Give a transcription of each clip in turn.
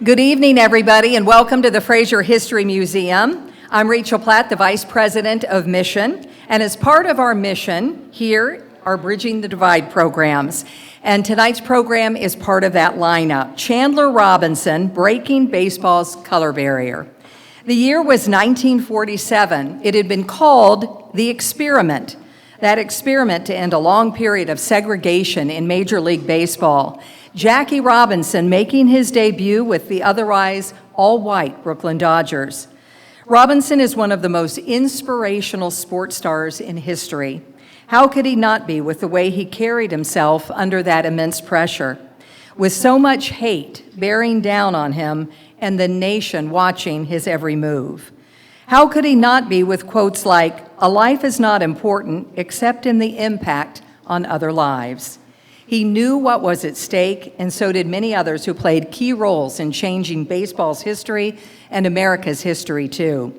Good evening, everybody, and welcome to the Fraser History Museum. I'm Rachel Platt, the Vice President of Mission, and as part of our mission here are Bridging the Divide programs. And tonight's program is part of that lineup, Chandler Robinson, Breaking Baseball's Color Barrier. The year was 1947. It had been called The Experiment, that experiment to end a long period of segregation in Major League Baseball. Jackie Robinson making his debut with the otherwise all-white Brooklyn Dodgers. Robinson is one of the most inspirational sports stars in history. How could he not be with the way he carried himself under that immense pressure? With so much hate bearing down on him and the nation watching his every move. How could he not be with quotes like, "A life is not important except in the impact on other lives"? He knew what was at stake, and so did many others who played key roles in changing baseball's history and America's history too.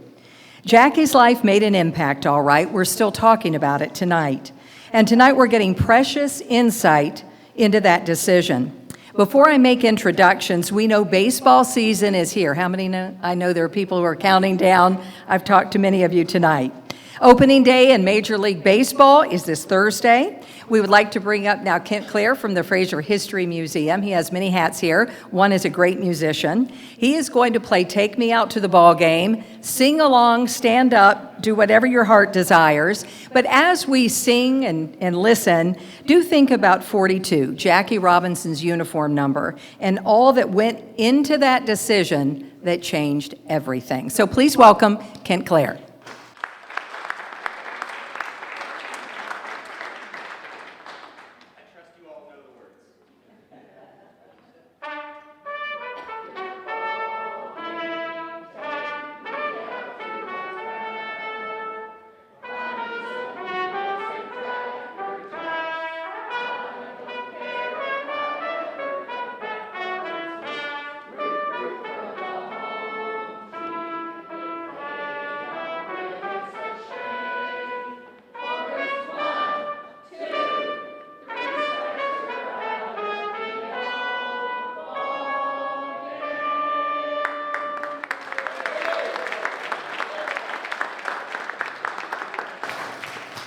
Jackie's life made an impact, all right. We're still talking about it tonight. And tonight we're getting precious insight into that decision. Before I make introductions, we know baseball season is here. How many know? I know there are people who are counting down. I've talked to many of you tonight. Opening day in Major League Baseball is this Thursday. We would like to bring up now Kent Clare from the Fraser History Museum. He has many hats here. One is a great musician. He is going to play Take Me Out to the Ball Game, sing along, stand up, do whatever your heart desires. But as we sing and listen, do think about 42, Jackie Robinson's uniform number, and all that went into that decision that changed everything. So please welcome Kent Clare.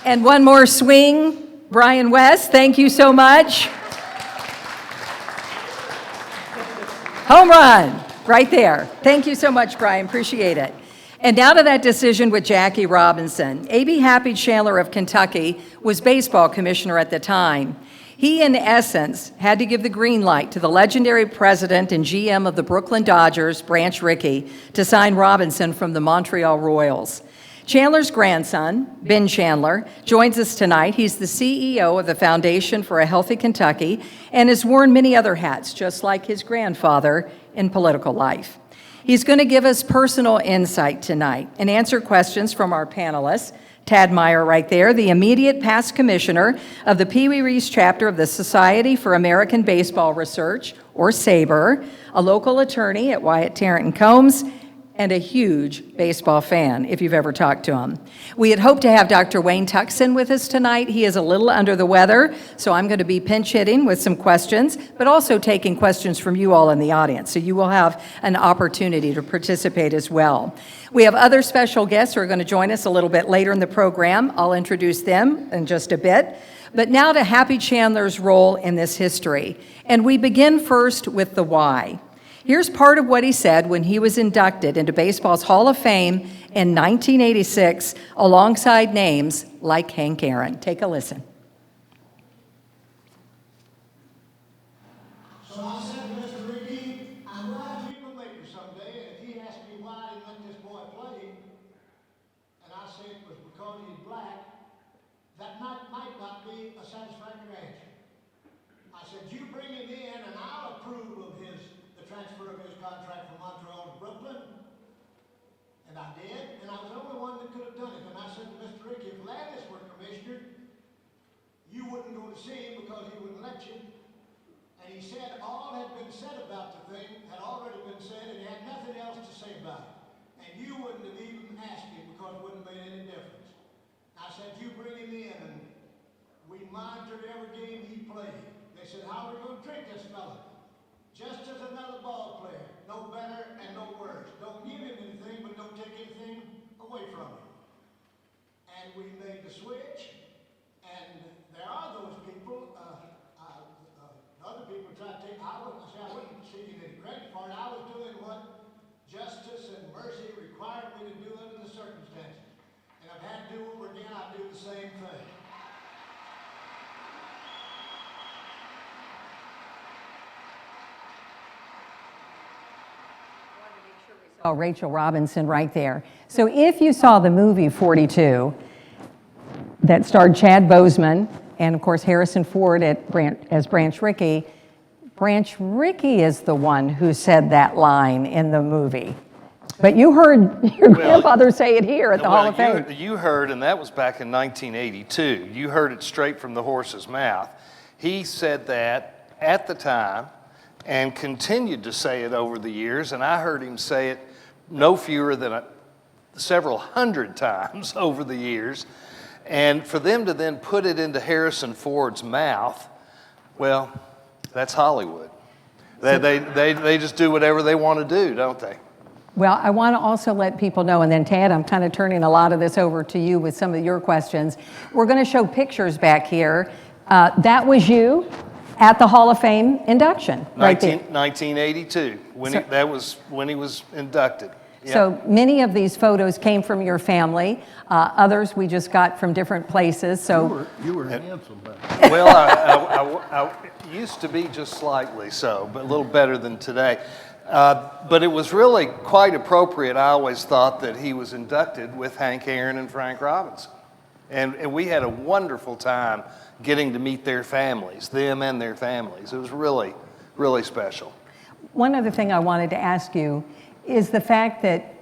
And one more swing, Brian West, thank you so much. Home run, right there. Thank you so much, Brian, appreciate it. And now to that decision with Jackie Robinson. A.B. Happy Chandler of Kentucky was baseball commissioner at the time. He, in essence, had to give the green light to the legendary president and GM of the Brooklyn Dodgers, Branch Rickey, to sign Robinson from the Montreal Royals. Chandler's grandson, Ben Chandler, joins us tonight. He's the CEO of the Foundation for a Healthy Kentucky and has worn many other hats, just like his grandfather, in political life. He's going to give us personal insight tonight and answer questions from our panelists. Tad Meyer right there, the immediate past commissioner of the Pee Wee Reese chapter of the Society for American Baseball Research, or SABR, a local attorney at Wyatt Tarrant & Combs, and a huge baseball fan, if you've ever talked to him. We had hoped to have Dr. Wayne Tuckson with us tonight. He is a little under the weather, so I'm going to be pinch hitting with some questions, but also taking questions from you all in the audience, so you will have an opportunity to participate as well. We have other special guests who are going to join us a little bit later in the program. I'll introduce them in just a bit. But now to Happy Chandler's role in this history. And we begin first with the why. Here's part of what he said when he was inducted into baseball's Hall of Fame in 1986, alongside names like Hank Aaron. Take a listen. So I said to Mr. Rickey, I'm glad to be a maker someday, and if he asked me why I didn't let this boy play, and I said it was because he's black, that might not be a satisfactory answer. I said, you bring him in and I'll approve of the transfer of his contract from Montreal to Brooklyn. And I did, and I was the only one that could have done it. And I said to Mr. Rickey, if Landis were commissioner, you wouldn't go to see him because he wouldn't let you. And he said all had been said about the thing had already been said, and he had nothing else to say about it. And you wouldn't have even asked him because it wouldn't have made any difference. I said, you bring him in, and we monitored every game he played. They said, how are we going to treat this fella? Just as another ball player. No credit for it. I was doing what justice and mercy required me to do under the circumstances. And I've had to do over again, I do the same thing. Oh, Rachel Robinson right there. So if you saw the movie 42 that starred Chad Boseman and, of course, Harrison Ford as Branch Rickey, Branch Rickey is the one who said that line in the movie. But you heard your grandfather say it here at the Hall of Fame. You heard, and that was back in 1982. You heard it straight from the horse's mouth. He said that at the time and continued to say it over the years, and I heard him say it no fewer than several hundred times over the years. And for them to then put it into Harrison Ford's mouth, well, that's Hollywood. They just do whatever they want to do, don't they? Well, I want to also let people know, and then Tad, I'm kind of turning a lot of this over to you with some of your questions. We're going to show pictures back here. That was you at the Hall of Fame induction, right there. 1982, that was when he was inducted. Yep. So many of these photos came from your family. Others we just got from different places. So you were handsome back then. Well, I used to be just slightly so, but a little better than today. But it was really quite appropriate. I always thought that he was inducted with Hank Aaron and Frank Robinson. And we had a wonderful time getting to meet their families, them and their families. It was really, really special. One other thing I wanted to ask you is the fact that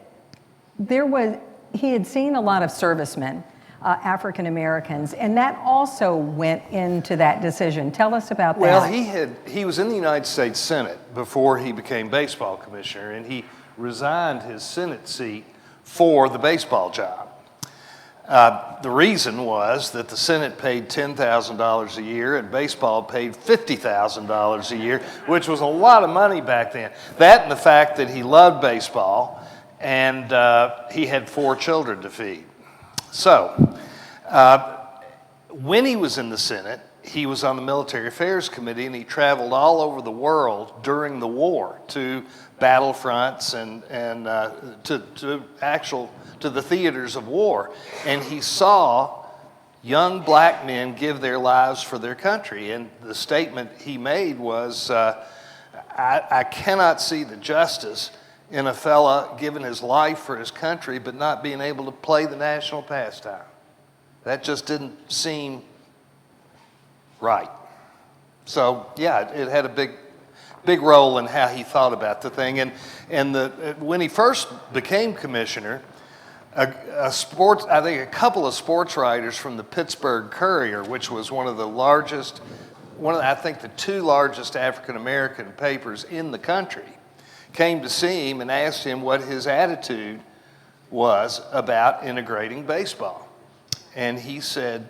he had seen a lot of servicemen, African Americans, and that also went into that decision. Tell us about that. Well, he was in the United States Senate before he became baseball commissioner, and he resigned his Senate seat for the baseball job. The reason was that the Senate paid $10,000 a year and baseball paid $50,000 a year, which was a lot of money back then. That and the fact that he loved baseball and he had 4 children to feed. So, when he was in the Senate, he was on the Military Affairs Committee and he traveled all over the world during the war to battlefronts and to the theaters of war. And he saw young black men give their lives for their country. And the statement he made was, I cannot see the justice in a fella giving his life for his country but not being able to play the national pastime. That just didn't seem right. So, yeah, it had a big role in how he thought about the thing. And when he first became commissioner, I think a couple of sports writers from the Pittsburgh Courier, which was one of the largest, I think the 2 largest African American papers in the country, came to see him and asked him what his attitude was about integrating baseball. And he said,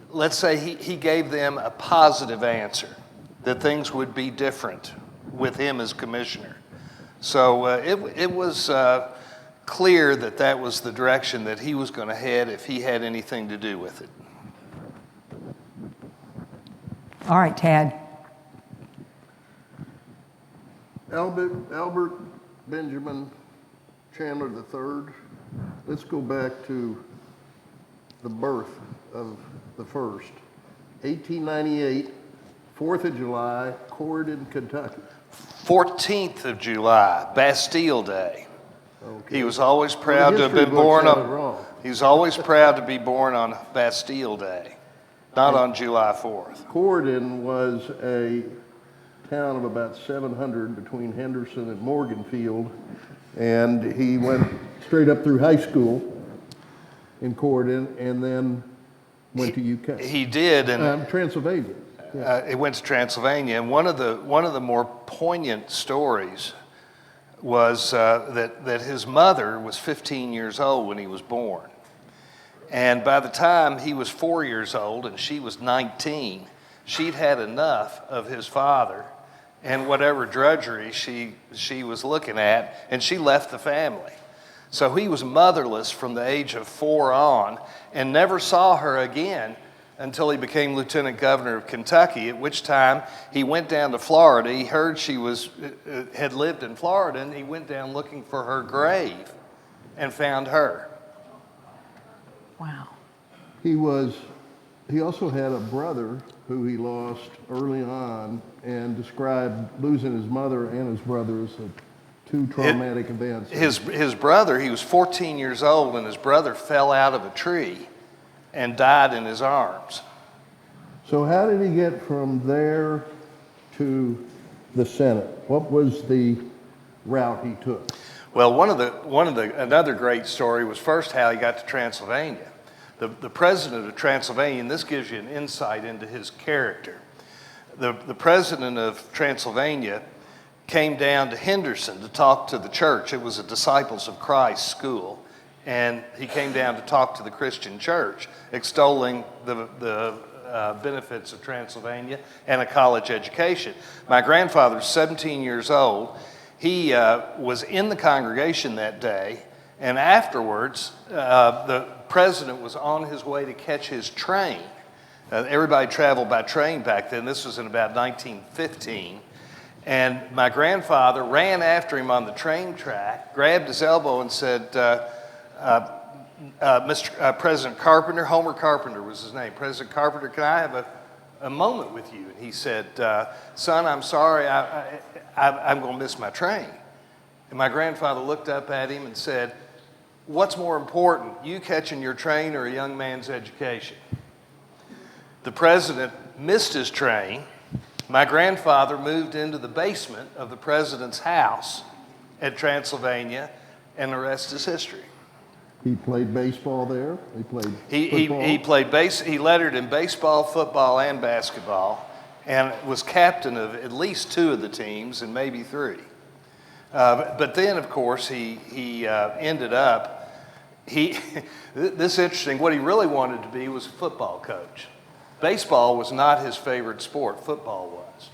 let's say he gave them a positive answer, that things would be different with him as commissioner. So it was clear that that was the direction that he was going to head if he had anything to do with it. All right, Tad. Albert Benjamin Chandler III. Let's go back to the birth of the first. 1898, 4th of July, Corydon, Kentucky. 14th of July, Bastille Day. Okay. He was always proud to have been born on. He was always proud to be born on Bastille Day, not on July 4th. Corydon was a town of about 700 between Henderson and Morganfield, and he went straight up through high school in Corydon and then went to UK. He did, and Transylvania. Yeah. He went to Transylvania, and one of the more poignant stories was that his mother was 15 years old when he was born, and by the time he was 4 years old and she was 19, she'd had enough of his father and whatever drudgery she was looking at, and she left the family. So he was motherless from the age of 4 on and never saw her again until he became lieutenant governor of Kentucky, at which time he went down to Florida. He heard she had lived in Florida, and he went down looking for her grave and found her. Wow. He also had a brother who he lost early on, and described losing his mother and his brother as two traumatic events. His brother, he was 14 years old, and his brother fell out of a tree and died in his arms. So how did he get from there to the Senate? What was the route he took? Well, another great story was first how he got to Transylvania. The president of Transylvania, and this gives you an insight into his character. The president of Transylvania came down to Henderson to talk to the church. It was a Disciples of Christ school. And he came down to talk to the Christian church, extolling the benefits of Transylvania and a college education. My grandfather was 17 years old. He was in the congregation that day, and afterwards, the president was on his way to catch his train. Everybody traveled by train back then. This was in about 1915. And my grandfather ran after him on the train track, grabbed his elbow and said, Mr. President Carpenter, Homer Carpenter was his name. President Carpenter, can I have a moment with you? And he said, son, I'm sorry, I'm going to miss my train. And my grandfather looked up at him and said, what's more important, you catching your train or a young man's education? The president missed his train. My grandfather moved into the basement of the president's house at Transylvania, and the rest is history. He played baseball there. He played football. He played he lettered in baseball, football, and basketball, and was captain of at least two of the teams and maybe three. But then, of course, he ended up. This is interesting. What he really wanted to be was a football coach. Baseball was not his favorite sport. Football was,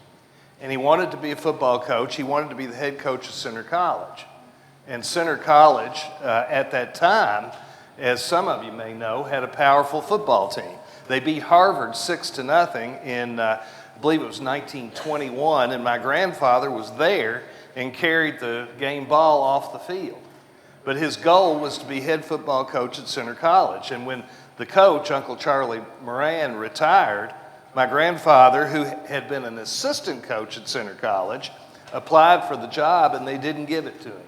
and he wanted to be a football coach. He wanted to be the head coach of Center College. And Center College, at that time, as some of you may know, had a powerful football team. They beat Harvard 6-0 in, I believe it was 1921, and my grandfather was there and carried the game ball off the field. But his goal was to be head football coach at Center College. And when the coach, Uncle Charlie Moran, retired, my grandfather, who had been an assistant coach at Center College, applied for the job, and they didn't give it to him.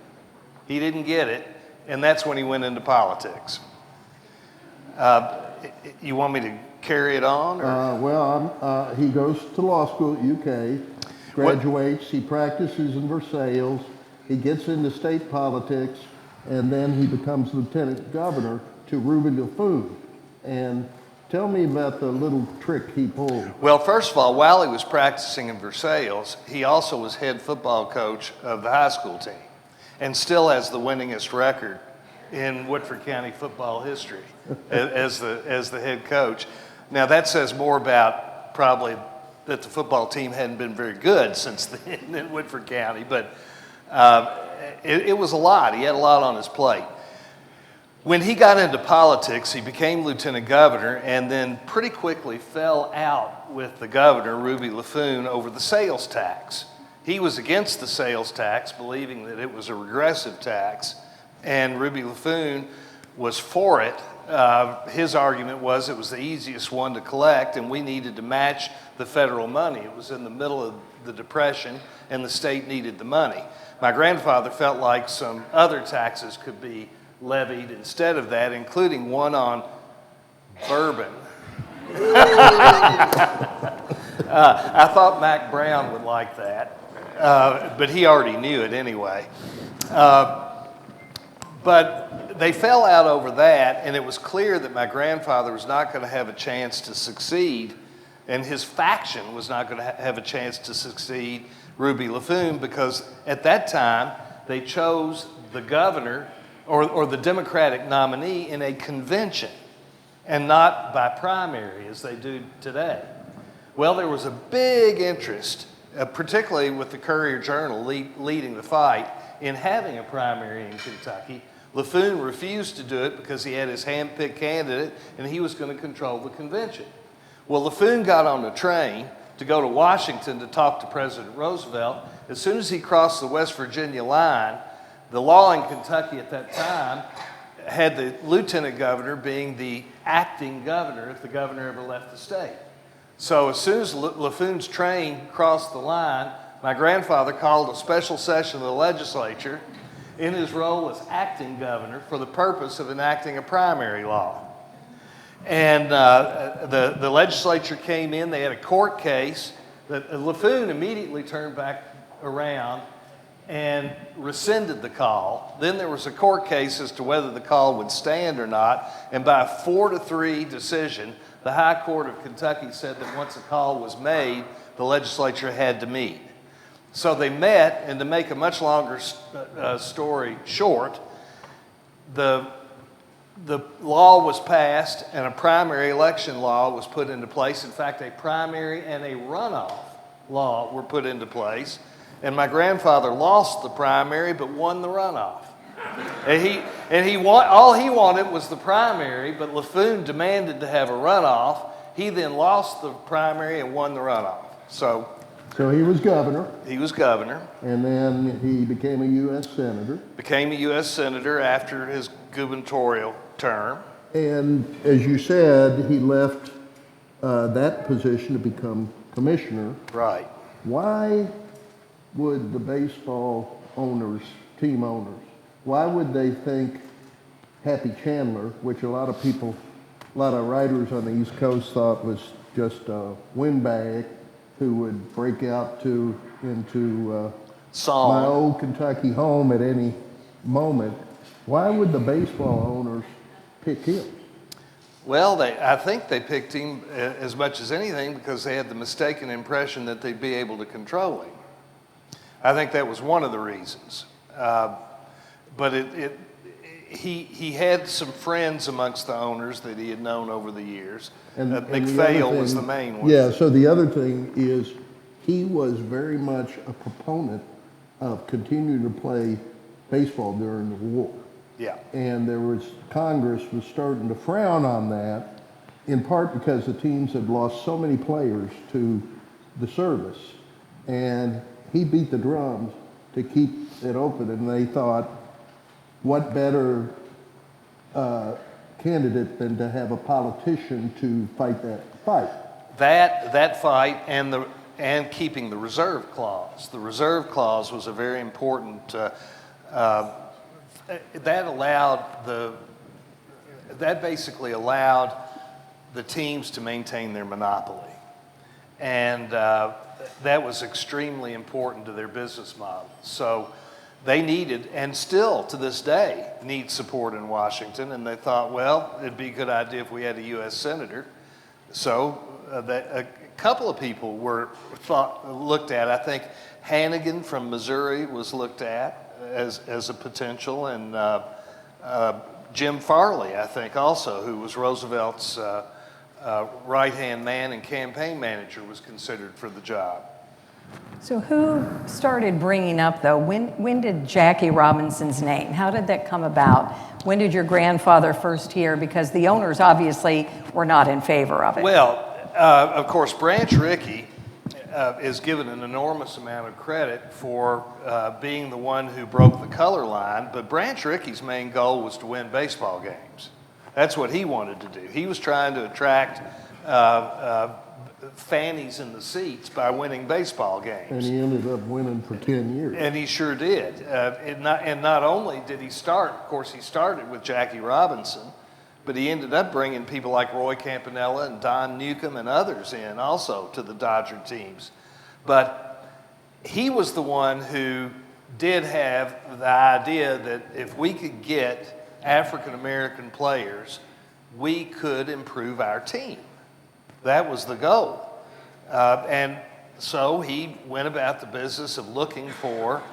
He didn't get it, and that's when he went into politics. You want me to carry it on? Or? He goes to law school at UK, graduates, he practices in Versailles, he gets into state politics, and then he becomes lieutenant governor to Ruby Laffoon. And tell me about the little trick he pulled. Well, first of all, while he was practicing in Versailles, he also was head football coach of the high school team, and still has the winningest record in Woodford County football history as the head coach. Now, that says more about probably that the football team hadn't been very good since then in Woodford County, but it was a lot. He had a lot on his plate. When he got into politics, he became lieutenant governor and then pretty quickly fell out with the governor, Ruby Laffoon, over the sales tax. He was against the sales tax, believing that it was a regressive tax, and Ruby Laffoon was for it. His argument was it was the easiest one to collect, and we needed to match the federal money. It was in the middle of the Depression, and the state needed the money. My grandfather felt like some other taxes could be levied instead of that, including one on bourbon. I thought Mac Brown would like that, but he already knew it anyway. But they fell out over that, and it was clear that my grandfather was not going to have a chance to succeed, and his faction was not going to have a chance to succeed Ruby Laffoon, because at that time they chose the governor or the Democratic nominee in a convention and not by primary as they do today. Well, there was a big interest, particularly with the Courier-Journal leading the fight, in having a primary in Kentucky. Laffoon refused to do it because he had his hand-picked candidate and he was going to control the convention. Well, LaFoon got on a train to go to Washington to talk to President Roosevelt. As soon as he crossed the West Virginia line, the law in Kentucky at that time had the lieutenant governor being the acting governor if the governor ever left the state. So as soon as LaFoon's train crossed the line, my grandfather called a special session of the legislature in his role as acting governor for the purpose of enacting a primary law. And the legislature came in, they had a court case that LaFoon immediately turned back around and rescinded the call. Then there was a court case as to whether the call would stand or not, and by a 4-3 decision, the High Court of Kentucky said that once a call was made, the legislature had to meet. So they met, and to make a much longer story short, the law was passed and a primary election law was put into place. In fact, a primary and a runoff law were put into place. And my grandfather lost the primary but won the runoff. All he wanted was the primary, but LaFoon demanded to have a runoff. He then lost the primary and won the runoff. So he was governor, he was governor. and then he became a U.S. senator. Became a U.S. senator after his gubernatorial term. And as you said, he left that position to become commissioner. Right. Why would the baseball owners, team owners, why would they think Happy Chandler, which a lot of writers on the East Coast thought was just a windbag who would break out into my old Kentucky home at any moment, why would the baseball owners pick him? Well, I think they picked him as much as anything because they had the mistaken impression that they'd be able to control him. I think that was one of the reasons. But he had some friends amongst the owners that he had known over the years. And McPhail was the main one. Yeah, so the other thing is he was very much a proponent of continuing to play baseball during the war. Yeah. And Congress was starting to frown on that, in part because the teams had lost so many players to the service. And he beat the drums to keep it open, and they thought, what better candidate than to have a politician to fight that fight? That fight and keeping the reserve clause. The reserve clause was a very important. That basically allowed the teams to maintain their monopoly, and that was extremely important to their business model. So they needed, and still to this day, need support in Washington. And they thought, well, it'd be a good idea if we had a U.S. senator. So a couple of people looked at. I think Hannigan from Missouri was looked at as a potential, and Jim Farley, I think, also, who was Roosevelt's right-hand man and campaign manager, was considered for the job. So who started bringing up, though, when did Jackie Robinson's name, how did that come about? When did your grandfather first hear? Because the owners obviously were not in favor of it. Well, of course, Branch Rickey is given an enormous amount of credit for being the one who broke the color line, but Branch Rickey's main goal was to win baseball games. That's what he wanted to do. He was trying to attract fannies in the seats by winning baseball games. And he ended up winning for 10 years. And he sure did. And not only did he start, of course, he started with Jackie Robinson, but he ended up bringing people like Roy Campanella and Don Newcomb and others in also to the Dodger teams. But he was the one who did have the idea that if we could get African American players, we could improve our team. That was the goal. And so he went about the business of looking for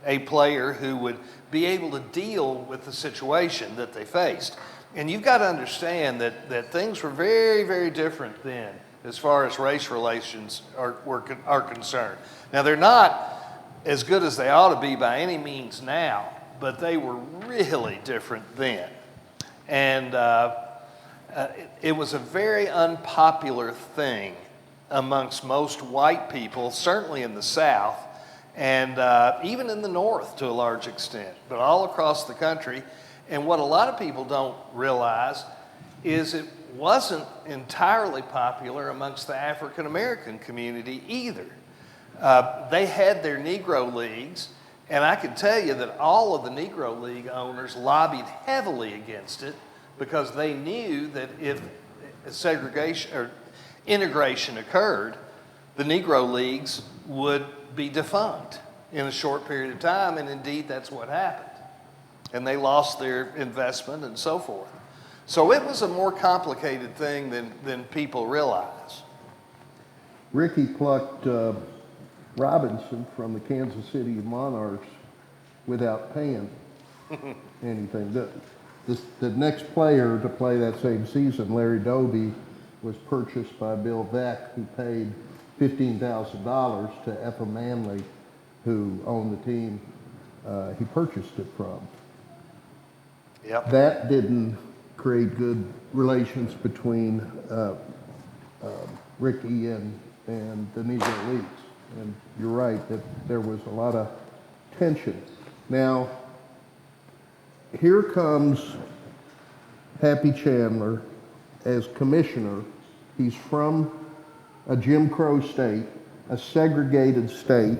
a player who would be able to deal with the situation that they faced. And you've got to understand that things were very, very different then as far as race relations are concerned. Now, they're not as good as they ought to be by any means now, but they were really different then. And it was a very unpopular thing amongst most white people, certainly in the South, and even in the North to a large extent, but all across the country. And what a lot of people don't realize is it wasn't entirely popular amongst the African American community either. They had their Negro Leagues, and I can tell you that all of the Negro League owners lobbied heavily against it because they knew that if segregation or integration occurred, the Negro Leagues would be defunct in a short period of time, and indeed that's what happened. And they lost their investment and so forth. So it was a more complicated thing than people realize. Ricky plucked Robinson from the Kansas City Monarchs without paying anything. The next player to play that same season, Larry Doby, was purchased by Bill Veeck, who paid $15,000 to Effa Manley, who owned the team he purchased it from. Yep. That didn't create good relations between Ricky and the Negro Leagues. And you're right that there was a lot of tension. Now, here comes Happy Chandler as commissioner. He's from a Jim Crow state, a segregated state.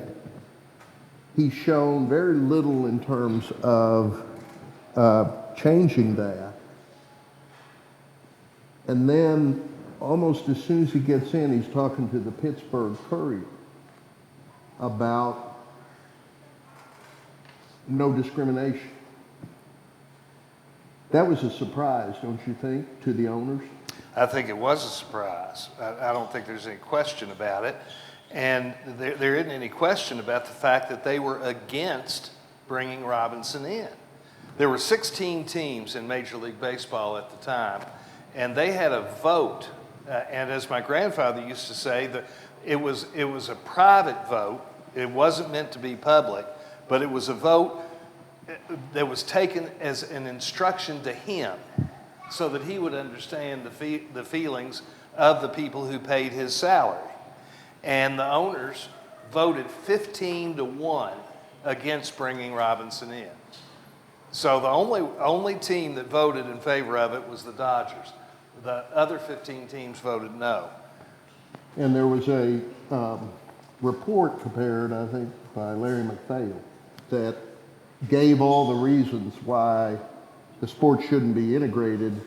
He's shown very little in terms of changing that. And then almost as soon as he gets in, he's talking to the Pittsburgh Courier about no discrimination. That was a surprise, don't you think, to the owners? I think it was a surprise. I don't think there's any question about it. And there isn't any question about the fact that they were against bringing Robinson in. There were 16 teams in Major League Baseball at the time, and they had a vote. And as my grandfather used to say, it was a private vote. It wasn't meant to be public, but it was a vote that was taken as an instruction to him so that he would understand the feelings of the people who paid his salary. And the owners voted 15-1 against bringing Robinson in. So the only team that voted in favor of it was the Dodgers. The other 15 teams voted no. And there was a report prepared, I think, by Larry McPhail that gave all the reasons why the sport shouldn't be integrated.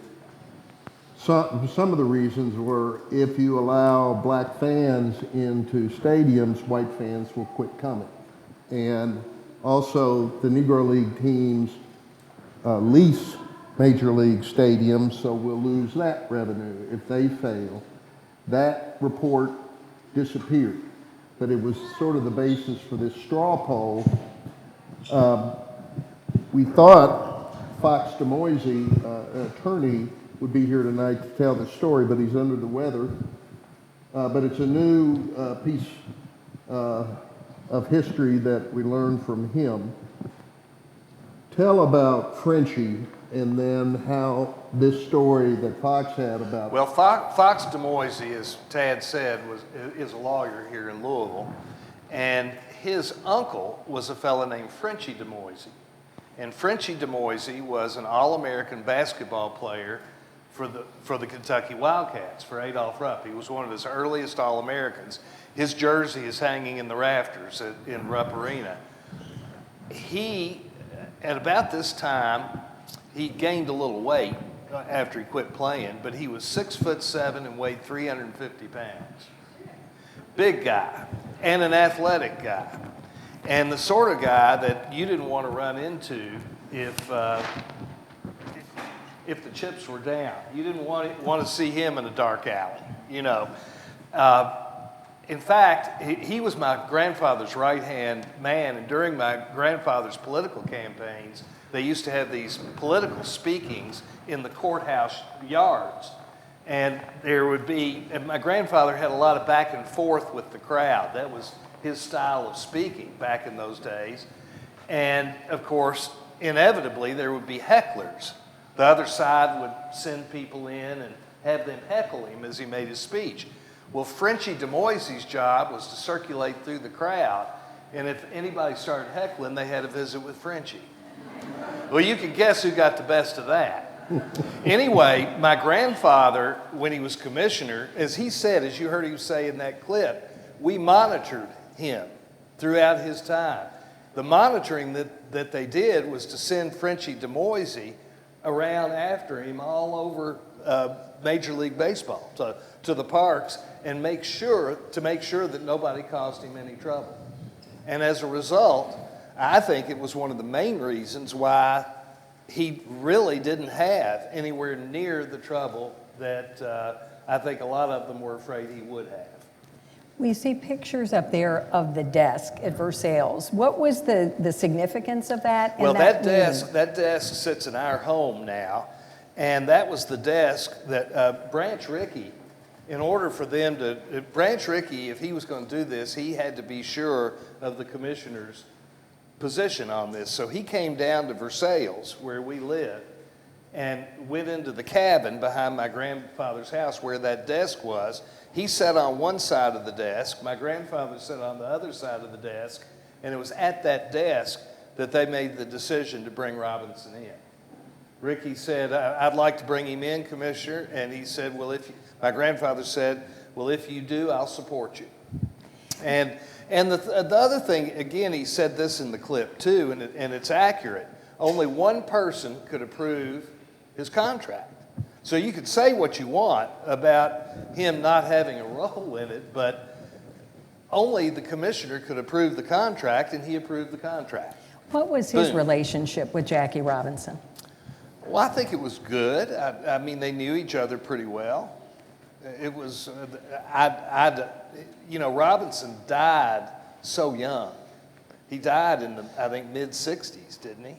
Some of the reasons were if you allow black fans into stadiums, white fans will quit coming. And also the Negro League teams lease Major League stadiums, so we'll lose that revenue if they fail. That report disappeared, but it was sort of the basis for this straw poll. We thought Fox DeMoisey, attorney, would be here tonight to tell the story, but he's under the weather. But it's a new piece of history that we learned from him. Tell about Frenchie and then how this story that Fox had about... Well, Fox DeMoisey, as Tad said, is a lawyer here in Louisville, and his uncle was a fellow named Frenchie DeMoisey. And Frenchie DeMoisey was an All-American basketball player for the Kentucky Wildcats, for Adolph Rupp. He was one of his earliest All-Americans. His jersey is hanging in the rafters in Rupp Arena. At about this time, he gained a little weight after he quit playing, but he was 6'7" and weighed 350 pounds. Big guy, and an athletic guy, and the sort of guy that you didn't want to run into if the chips were down. You didn't want to see him in a dark alley, you know. In fact, he was my grandfather's right-hand man, and during my grandfather's political campaigns, they used to have these political speakings in the courthouse yards. And and my grandfather had a lot of back and forth with the crowd. That was his style of speaking back in those days. And of course, inevitably, there would be hecklers The other side would send people in and have them heckle him as he made his speech. Well, Frenchie DeMoise's job was to circulate through the crowd, and if anybody started heckling, they had a visit with Frenchie. Well, you can guess who got the best of that. Anyway, my grandfather, when he was commissioner, as he said, as you heard him say in that clip, we monitored him throughout his time. The monitoring that they did was to send Frenchie DeMoise around after him all over Major League Baseball, to the parks, and make sure that nobody caused him any trouble. And as a result, I think it was one of the main reasons why he really didn't have anywhere near the trouble that I think a lot of them were afraid he would have. We see pictures up there of the desk at Versailles. What was the significance of that? And Well, that meaning? desk sits in our home now, and that was the desk that Branch Rickey, in order for them to, Branch Rickey, if he was going to do this, he had to be sure of the commissioner's position on this. So he came down to Versailles, where we live, and went into the cabin behind my grandfather's house where that desk was. He sat on one side of the desk, my grandfather sat on the other side of the desk, and it was at that desk that they made the decision to bring Robinson in. Ricky said, I'd like to bring him in, Commissioner, and he said, well, my grandfather said, well, if you do, I'll support you. And the other thing, again, he said this in the clip too, and it's accurate. Only one person could approve his contract. So you could say what you want about him not having a role in it, but only the commissioner could approve the contract, and he approved the contract. What was his Boom. relationship with Jackie Robinson? Well, I think it was good. I mean, they knew each other pretty well. It was, Robinson died so young. He died in the, I think, mid-60s, didn't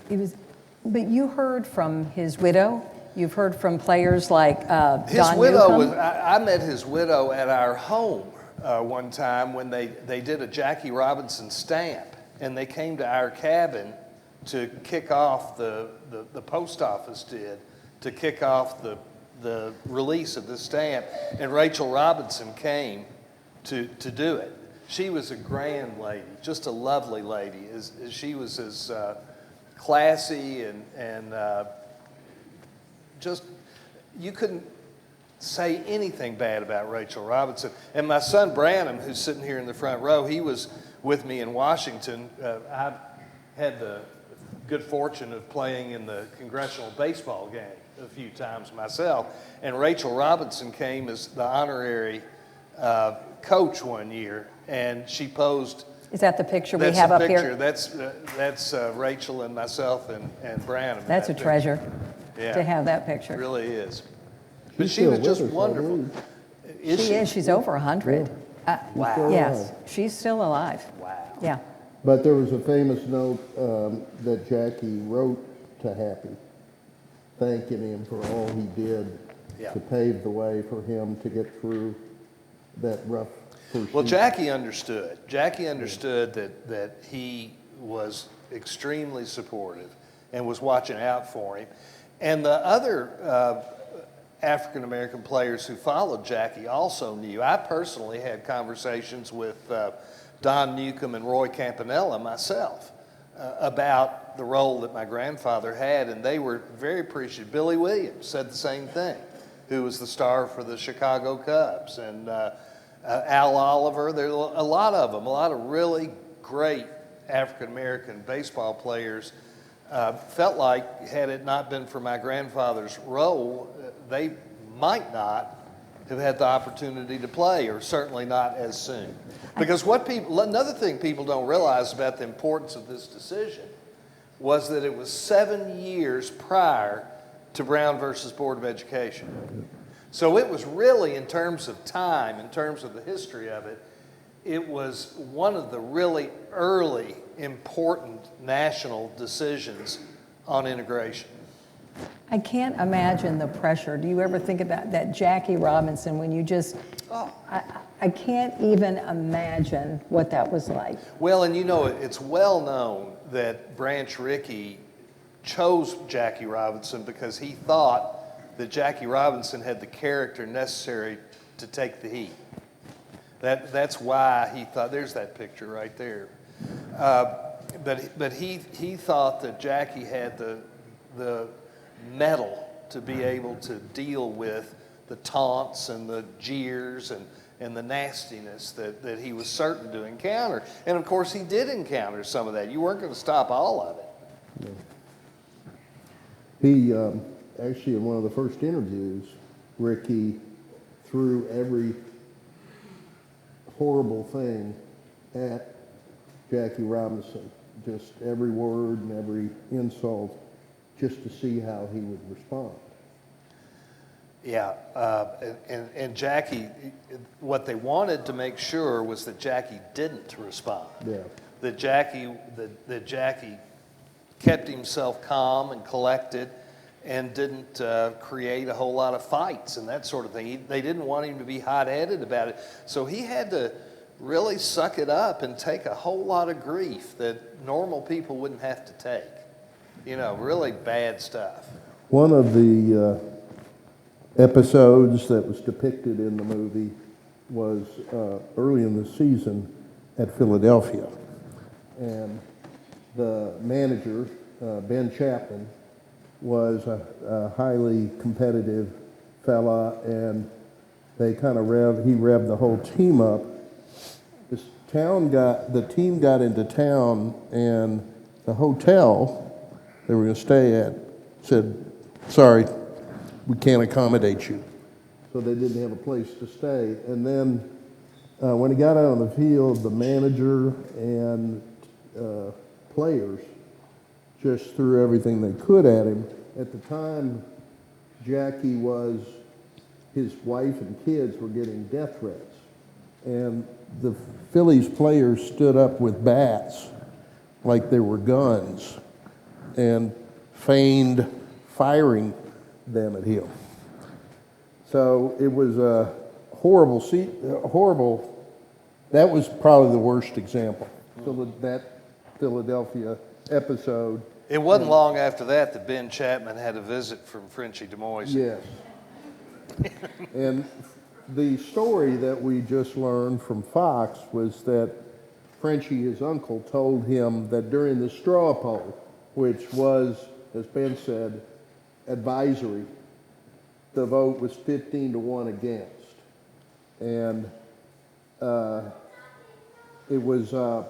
he? But you heard from his widow. You've heard from players like His Don widow Newcomb. was, I met his widow at our home one time when they did a Jackie Robinson stamp, and they came to our cabin to kick off the post office did, to kick off the release of the stamp, and Rachel Robinson came to do it. She was a grand lady, just a lovely lady. She was as classy and just, you couldn't say anything bad about Rachel Robinson. And my son Branham, who's sitting here in the front row, he was with me in Washington. I had the good fortune of playing in the congressional baseball game a few times myself, and Rachel Robinson came as the honorary coach one year, and she posed. Is that the picture we have up here? That's Rachel and myself and Branham. That's a treasure Yeah. to have that picture. It really is. But She's she was still just with us, I wonderful. believe. She is. She's over 100. Wow. still Yes, alive. she's still alive. Wow. Yeah. But there was a famous note that Jackie wrote to Happy, thanking him for all he did Yeah. to pave the way for him to get through that rough first Well, season. Jackie understood. Jackie understood that he was extremely supportive and was watching out for him. And the other African-American players who followed Jackie also knew. I personally had conversations with Don Newcomb and Roy Campanella myself about the role that my grandfather had, and they were very appreciative. Billy Williams said the same thing, who was the star for the Chicago Cubs, and Al Oliver. There are a lot of them, a lot of really great African-American baseball players felt like had it not been for my grandfather's role, they might not have had the opportunity to play, or certainly not as soon. Because another thing people don't realize about the importance of this decision was that it was 7 years prior to Brown versus Board of Education. So it was really, in terms of time, in terms of the history of it, it was one of the really early important national decisions on integration. I can't imagine the pressure. Do you ever think about that Jackie Robinson when you just, I can't even imagine what that was like. Well, and it's well known that Branch Rickey chose Jackie Robinson because he thought that Jackie Robinson had the character necessary to take the heat. That's why he thought, there's that picture right there. But he thought that Jackie had the mettle to be able to deal with the taunts and the jeers and the nastiness that he was certain to encounter. And of course he did encounter some of that. You weren't going to stop all of it. No. He, actually in one of the first interviews, Ricky threw every horrible thing at Jackie Robinson, just every word and every insult, just to see how he would respond. Yeah, and Jackie, what they wanted to make sure was that Jackie didn't respond. Yeah. That Jackie kept himself calm and collected and didn't create a whole lot of fights and that sort of thing. They didn't want him to be hot-headed about it. So he had to really suck it up and take a whole lot of grief that normal people wouldn't have to take. You know, really bad stuff. One of the episodes that was depicted in the movie was early in the season at Philadelphia. And the manager, Ben Chapman, was a highly competitive fella, and they kind of he revved the whole team up. The team got into town, and the hotel they were going to stay at said, "Sorry, we can't accommodate you." So they didn't have a place to stay. And then when he got out on the field, the manager and players just threw everything they could at him. At the time, his wife and kids were getting death threats. And the Phillies players stood up with bats like they were guns and feigned firing them at him. So it was a horrible, that was probably the worst example. So that Philadelphia episode. It wasn't long after that Ben Chapman had a visit from Frenchie DeMoise. Yes. And the story that we just learned from Fox was that Frenchie, his uncle, told him that during the straw poll, which was, as Ben said, advisory, the vote was 15-1 against. And it was a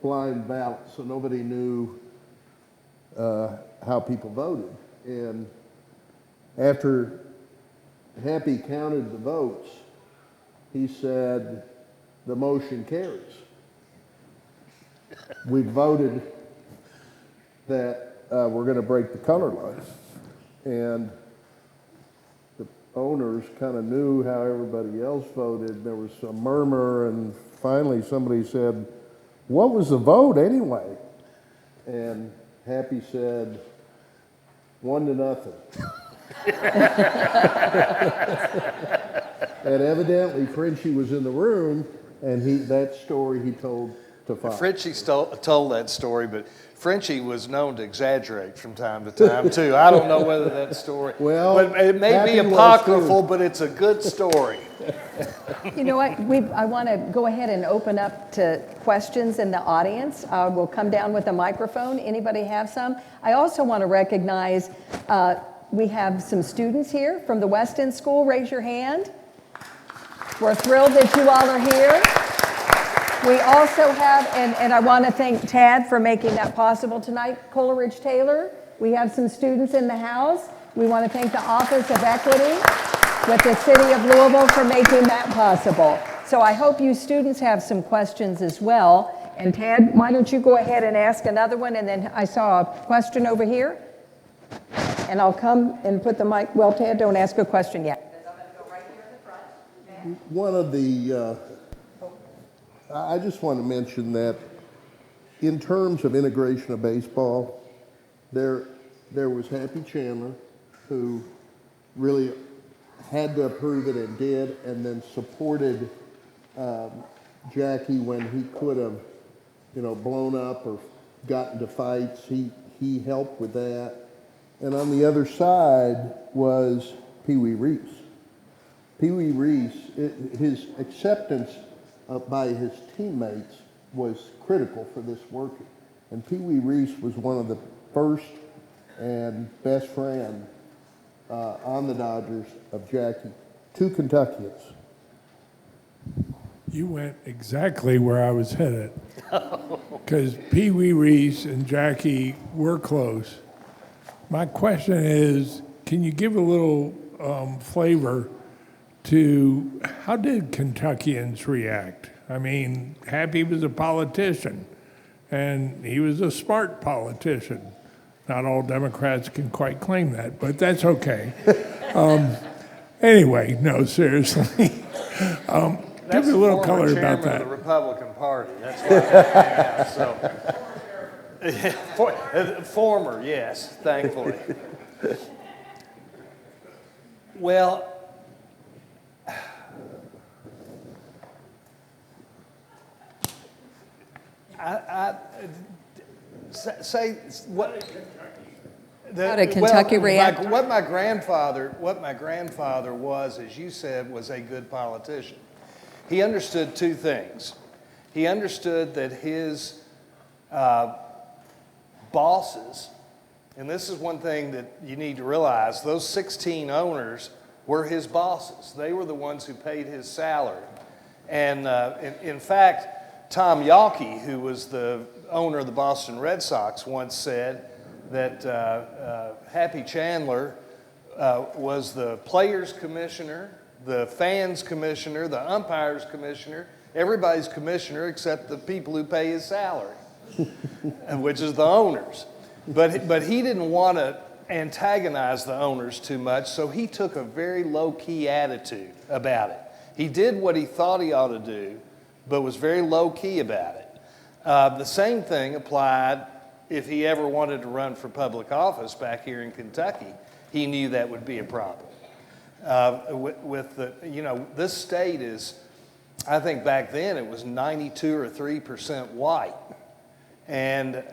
blind ballot, so nobody knew how people voted. And after Happy counted the votes, he said, "The motion carries. We voted that we're going to break the color line." And the owners kind of knew how everybody else voted. There was some murmur, and finally somebody said, "What was the vote anyway?" And Happy said, 1-0. And evidently Frenchie was in the room, and that story he told to Fox. Frenchie told that story, but Frenchie was known to exaggerate from time to time too. I don't know whether that story, but it may be apocryphal, but it's a good story. You know what? I want to go ahead and open up to questions in the audience. We'll come down with a microphone. Anybody have some? I also want to recognize we have some students here from the West End School. Raise your hand. We're thrilled that you all are here. We also have, and I want to thank Tad for making that possible tonight, Coleridge Taylor. We have some students in the house. We want to thank the Office of Equity with the City of Louisville for making that possible. So I hope you students have some questions as well. And Tad, why don't you go ahead and ask another one? And then I saw a question over here. And I'll come and put the mic. Well, Tad, don't ask a question yet. Because I'm going to go right here in the front. Okay. One of the, I just want to mention that in terms of integration of baseball, there was Happy Chandler, who really had to approve it and did, and then supported Jackie when he could have blown up or got into fights. He helped with that. And on the other side was Pee Wee Reese. Pee Wee Reese, his acceptance by his teammates was critical for this working. And Pee Wee Reese was one of the first and best friend on the Dodgers of Jackie. Two Kentuckians. You went exactly where I was headed. Because Pee Wee Reese and Jackie were close. My question is, can you give a little flavor to how did Kentuckians react? I mean, Happy was a politician, and he was a smart politician. Not all Democrats can quite claim that, but that's okay. Anyway, no, seriously. Give me a little color about that. That's the former chairman of the Republican Party. That's why I so. Former, yes, thankfully. Well, I say what. How did Kentucky react? What my grandfather was, as you said, was a good politician. He understood two things. He understood that his bosses, and this is one thing that you need to realize, those 16 owners were his bosses. They were the ones who paid his salary. And in fact, Tom Yawkey, who was the owner of the Boston Red Sox, once said that Happy Chandler was the players commissioner, the fans commissioner, the umpires commissioner, everybody's commissioner except the people who pay his salary, which is the owners. But he didn't want to antagonize the owners too much, so he took a very low-key attitude about it. He did what he thought he ought to do, but was very low-key about it. The same thing applied if he ever wanted to run for public office back here in Kentucky. He knew that would be a problem. With the, this state is, I think back then it was 92 or 3% white. And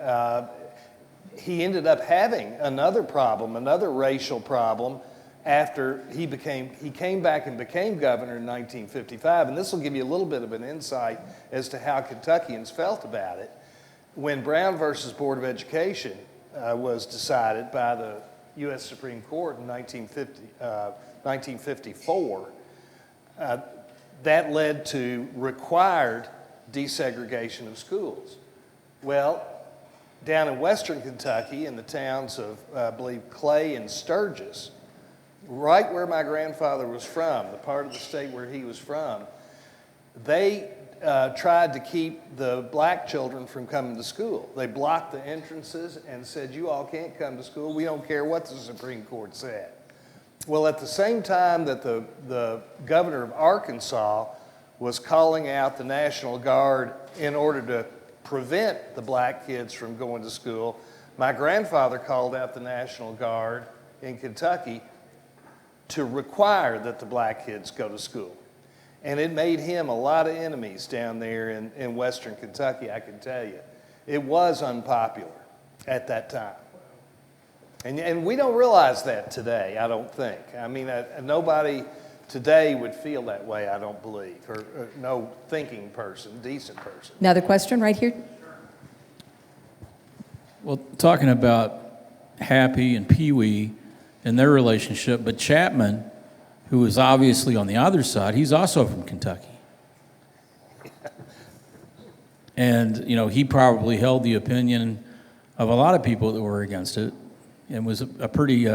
he ended up having another problem, another racial problem, after he came back and became governor in 1955. And this will give you a little bit of an insight as to how Kentuckians felt about it. When Brown versus Board of Education was decided by the U.S. Supreme Court in 1954, that led to required desegregation of schools. Well, down in western Kentucky, in the towns of, I believe, Clay and Sturgis, right where my grandfather was from, the part of the state where he was from, they tried to keep the black children from coming to school. They blocked the entrances and said, you all can't come to school. We don't care what the Supreme Court said. Well, at the same time that the governor of Arkansas was calling out the National Guard in order to prevent the black kids from going to school, my grandfather called out the National Guard in Kentucky to require that the black kids go to school. And it made him a lot of enemies down there in western Kentucky, I can tell you. It was unpopular at that time. And we don't realize that today, I don't think. I mean, nobody today would feel that way, I don't believe, or no thinking person, decent person. Another question right here. Well, talking about Happy and Pee Wee and their relationship, but Chapman, who is obviously on the other side, he's also from Kentucky. And, he probably held the opinion of a lot of people that were against it and was a pretty,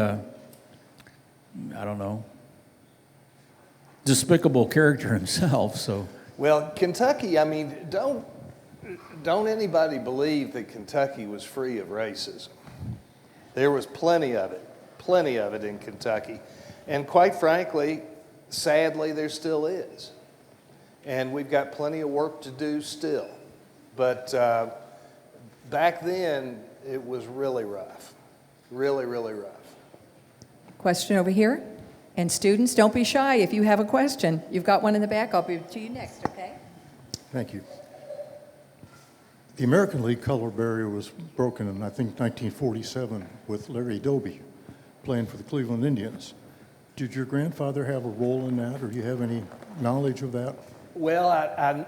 despicable character himself, so. Well, Kentucky, I mean, don't anybody believe that Kentucky was free of racism. There was plenty of it in Kentucky. And quite frankly, sadly, there still is. And we've got plenty of work to do still. But back then, it was really rough. Really, really rough. Question over here. And students, don't be shy if you have a question. You've got one in the back. I'll be to you next, okay? Thank you. The American League color barrier was broken in, I think, 1947 with Larry Doby playing for the Cleveland Indians. Did your grandfather have a role in that, or do you have any knowledge of that? Well,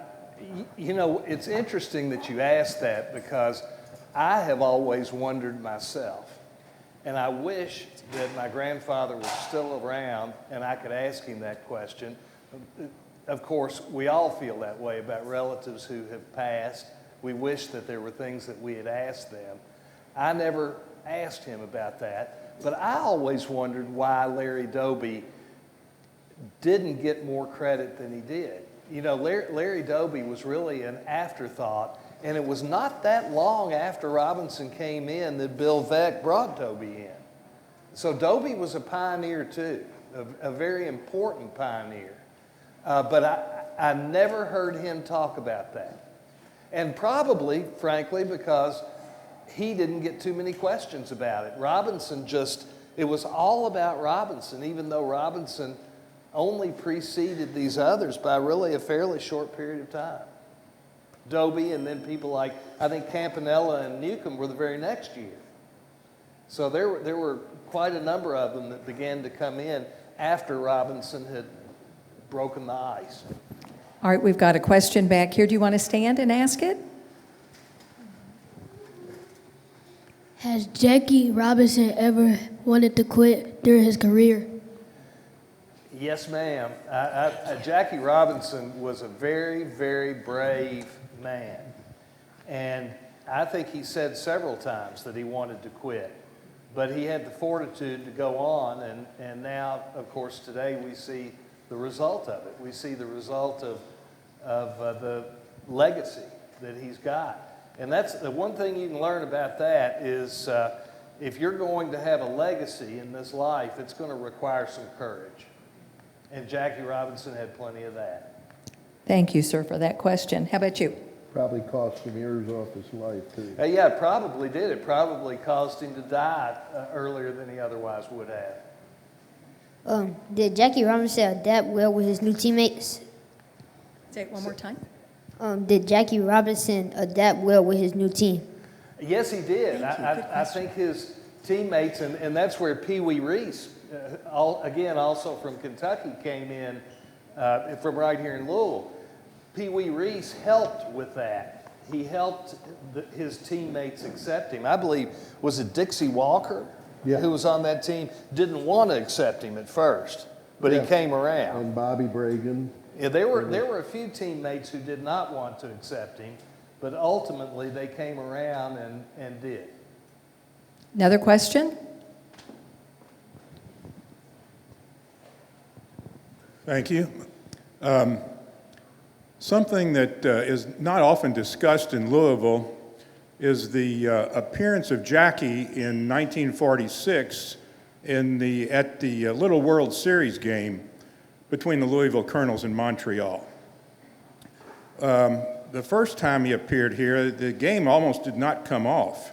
you know, it's interesting that you asked that because I have always wondered myself. And I wish that my grandfather was still around and I could ask him that question. Of course, we all feel that way about relatives who have passed. We wish that there were things that we had asked them. I never asked him about that, but I always wondered why Larry Doby didn't get more credit than he did. You know, Larry Doby was really an afterthought, and it was not that long after Robinson came in that Bill Veeck brought Doby in. So Doby was a pioneer too, a very important pioneer. But I never heard him talk about that. And probably, frankly, because he didn't get too many questions about it. Robinson it was all about Robinson, even though Robinson only preceded these others by really a fairly short period of time. Doby and then people like, I think Campanella and Newcomb were the very next year. So there were quite a number of them that began to come in after Robinson had broken the ice. All right, we've got a question back here. Do you want to stand and ask it? Has Jackie Robinson ever wanted to quit during his career? Yes, ma'am. Jackie Robinson was a very, very brave man. And I think he said several times that he wanted to quit. But he had the fortitude to go on. And now, of course, today we see the result of it. We see the result of the legacy that he's got. And that's the one thing you can learn about that is if you're going to have a legacy in this life, it's going to require some courage. And Jackie Robinson had plenty of that. Thank you, sir, for that question. How about you? Probably cost some years off his life, too. Yeah, it probably did. It probably caused him to die earlier than he otherwise would have. Did Jackie Robinson adapt well with his new teammates? Say it one more time. Did Jackie Robinson adapt well with his new team? Yes, he did. I think his teammates, and that's where Pee Wee Reese, also from Kentucky, came in from right here in Louisville. Pee Wee Reese helped with that. He helped his teammates accept him. I believe, was it Dixie Walker who was on that team? Didn't want to accept him at first, but he came around. And Bobby Bragan. Yeah, there were a few teammates who did not want to accept him, but ultimately they came around and did. Another question? Thank you. Something that is not often discussed in Louisville is the appearance of Jackie in 1946 at the Little World Series game between the Louisville Colonels and Montreal. The first time he appeared here, the game almost did not come off,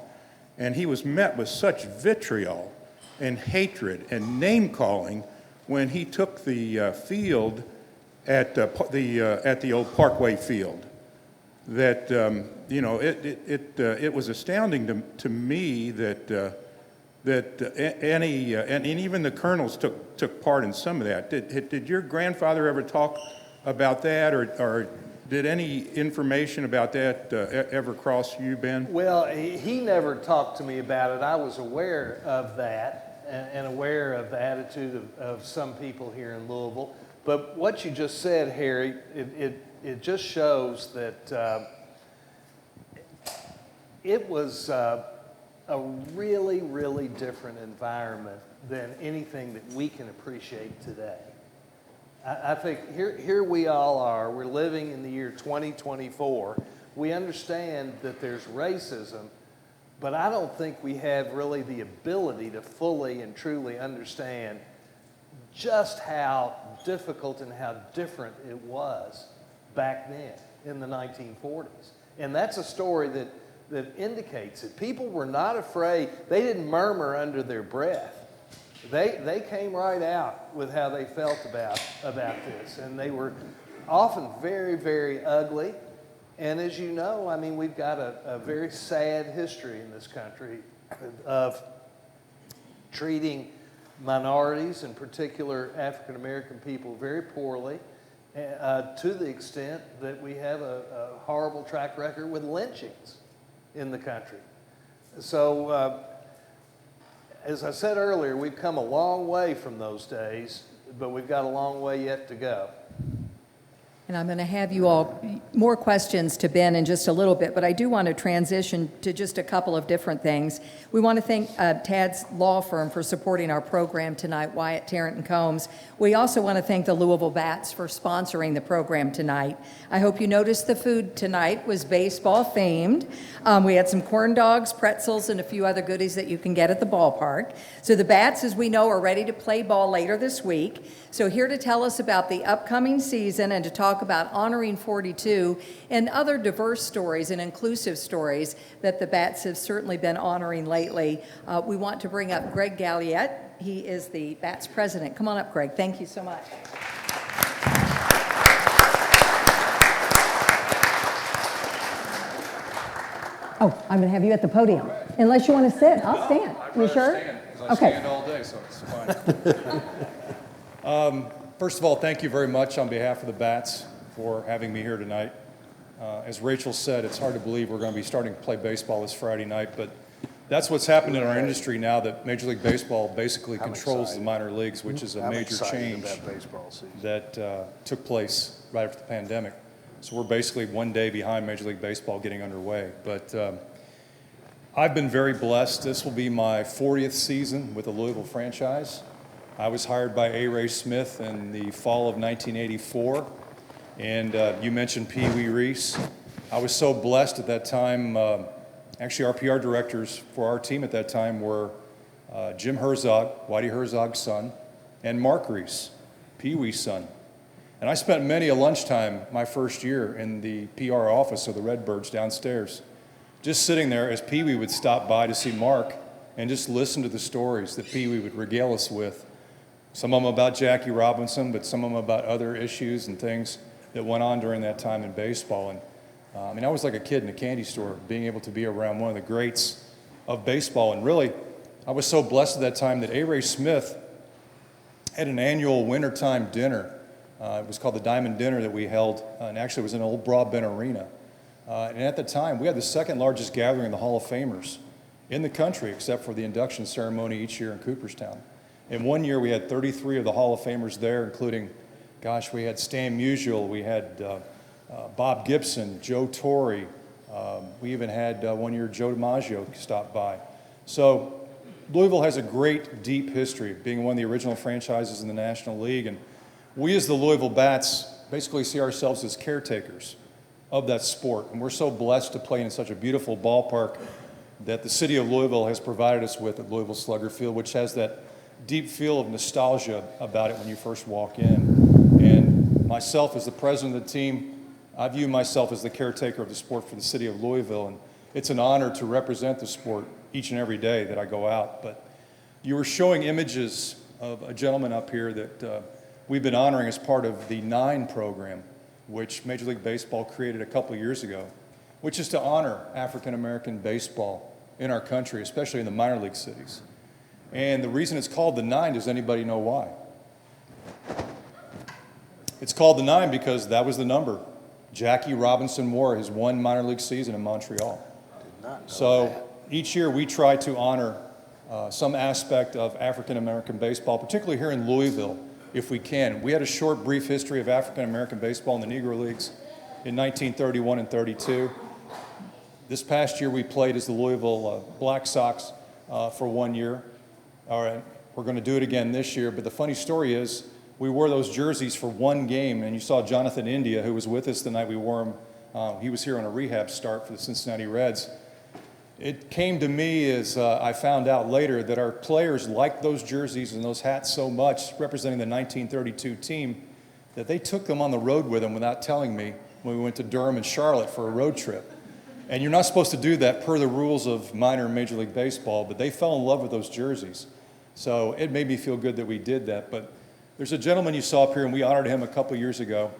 and he was met with such vitriol and hatred and name-calling when he took the field at the old Parkway field. That it was astounding to me that and even the Colonels took part in some of that. Did your grandfather ever talk about that, or did any information about that ever cross you, Ben? Well, he never talked to me about it. I was aware of that and aware of the attitude of some people here in Louisville. But what you just said, Harry, it just shows that it was a really, really different environment than anything that we can appreciate today. I think here we all are. We're living in the year 2024. We understand that there's racism, but I don't think we have really the ability to fully and truly understand just how difficult and how different it was back then in the 1940s. And that's a story that indicates it. People were not afraid. They didn't murmur under their breath. They came right out with how they felt about this. And they were often very, very ugly. And as you know, I mean, we've got a very sad history in this country of treating minorities, in particular African American people, very poorly, to the extent that we have a horrible track record with lynchings in the country. So, as I said earlier, we've come a long way from those days, but we've got a long way yet to go. And I'm going to have you all more questions to Ben in just a little bit, but I do want to transition to just a couple of different things. We want to thank Tad's law firm for supporting our program tonight, Wyatt, Tarrant, and Combs. We also want to thank the Louisville Bats for sponsoring the program tonight. I hope you noticed the food tonight was baseball themed. We had some corn dogs, pretzels, and a few other goodies that you can get at the ballpark. So the Bats, as we know, are ready to play ball later this week. So here to tell us about the upcoming season and to talk about honoring 42 and other diverse stories and inclusive stories that the Bats have certainly been honoring lately, we want to bring up Greg Galliette. He is the Bats president. Come on up, Greg. Thank you so much. Oh, I'm going to have you at the podium. Unless you want to sit, I'll stand. You sure? I stand all day, so it's fine. First of all, thank you very much on behalf of the Bats for having me here tonight. As Rachel said, it's hard to believe we're going to be starting to play baseball this Friday night, but that's what's happened in our industry now that Major League Baseball basically controls the minor leagues, which is a major change that took place right after the pandemic. So we're basically one day behind Major League Baseball getting underway. But I've been very blessed. This will be my 40th season with the Louisville franchise. I was hired by A. Ray Smith in the fall of 1984, and you mentioned Pee Wee Reese. I was so blessed at that time. Actually, our PR directors for our team at that time were Jim Herzog, Whitey Herzog's son, and Mark Reese, Pee Wee's son. And I spent many a lunchtime my first year in the PR office of the Redbirds downstairs, just sitting there as Pee Wee would stop by to see Mark and just listen to the stories that Pee Wee would regale us with. Some of them about Jackie Robinson, but some of them about other issues and things that went on during that time in baseball. And I mean, I was like a kid in a candy store, being able to be around one of the greats of baseball. And really, I was so blessed at that time that A. Ray Smith had an annual wintertime dinner. It was called the Diamond Dinner that we held, and actually it was in an old Broadbent Arena. And at the time, we had the second largest gathering of the Hall of Famers in the country, except for the induction ceremony each year in Cooperstown. And one year we had 33 of the Hall of Famers there, including, gosh, we had Stan Musial, we had Bob Gibson, Joe Torre. We even had one year Joe DiMaggio stop by. So Louisville has a great, deep history of being one of the original franchises in the National League. And we as the Louisville Bats basically see ourselves as caretakers of that sport. And we're so blessed to play in such a beautiful ballpark that the city of Louisville has provided us with at Louisville Slugger Field, which has that deep feel of nostalgia about it when you first walk in. And myself as the president of the team, I view myself as the caretaker of the sport for the city of Louisville, and it's an honor to represent the sport each and every day that I go out. But you were showing images of a gentleman up here that we've been honoring as part of the 9 program, which Major League Baseball created a couple of years ago, which is to honor African American baseball in our country, especially in the minor league cities. And the reason it's called the 9, does anybody know why? It's called the 9 because that was the number Jackie Robinson wore his one minor league season in Montreal. So each year we try to honor some aspect of African American baseball, particularly here in Louisville, if we can. We had a short, brief history of African American baseball in the Negro Leagues in 1931 and 32. This past year we played as the Louisville Black Sox for 1 year. All right, we're going to do it again this year, but the funny story is we wore those jerseys for one game, and you saw Jonathan India, who was with us the night we wore him. He was here on a rehab start for the Cincinnati Reds. It came to me as I found out later that our players liked those jerseys and those hats so much, representing the 1932 team, that they took them on the road with them without telling me when we went to Durham and Charlotte for a road trip. And you're not supposed to do that per the rules of minor and Major League Baseball, but they fell in love with those jerseys. So it made me feel good that we did that. But there's a gentleman you saw up here, and we honored him a couple years ago.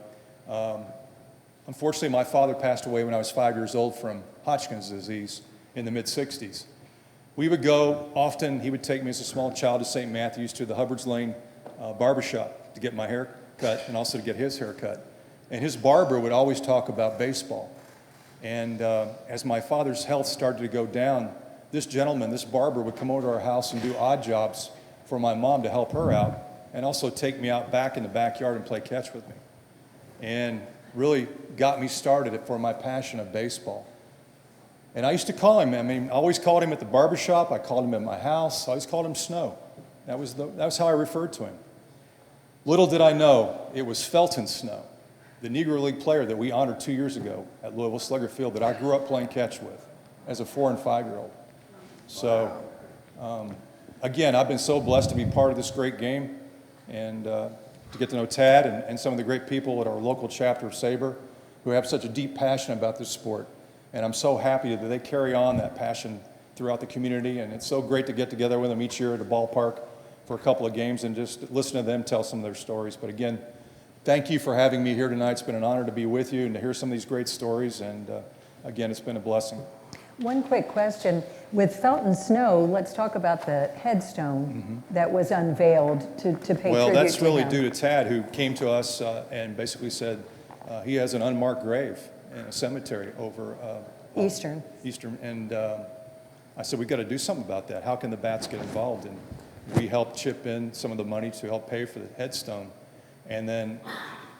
Unfortunately, my father passed away when I was 5 years old from Hodgkin's disease in the mid-'60s. We would go often, he would take me as a small child to St. Matthew's to the Hubbard's Lane barbershop to get my hair cut and also to get his hair cut. And his barber would always talk about baseball. And as my father's health started to go down, this gentleman, this barber, would come over to our house and do odd jobs for my mom to help her out, and also take me out back in the backyard and play catch with me. And really got me started for my passion of baseball. And I used to call him, I always called him at the barbershop, I called him at my house, I always called him Snow. That was how I referred to him. Little did I know, it was Felton Snow, the Negro League player that we honored 2 years ago at Louisville Slugger Field that I grew up playing catch with as a 4- and 5-year-old. So, again, I've been so blessed to be part of this great game and to get to know Tad and some of the great people at our local chapter of Sabre who have such a deep passion about this sport. And I'm so happy that they carry on that passion throughout the community, and it's so great to get together with them each year at a ballpark for a couple of games and just listen to them tell some of their stories. But again, thank you for having me here tonight. It's been an honor to be with you and to hear some of these great stories, and again, it's been a blessing. One quick question. With Felton Snow, let's talk about the headstone that was unveiled to pay tribute to him. Well, that's really due to Tad, who came to us and basically said he has an unmarked grave in a cemetery over Eastern. And I said, we've got to do something about that. How can the Bats get involved? And we helped chip in some of the money to help pay for the headstone. And then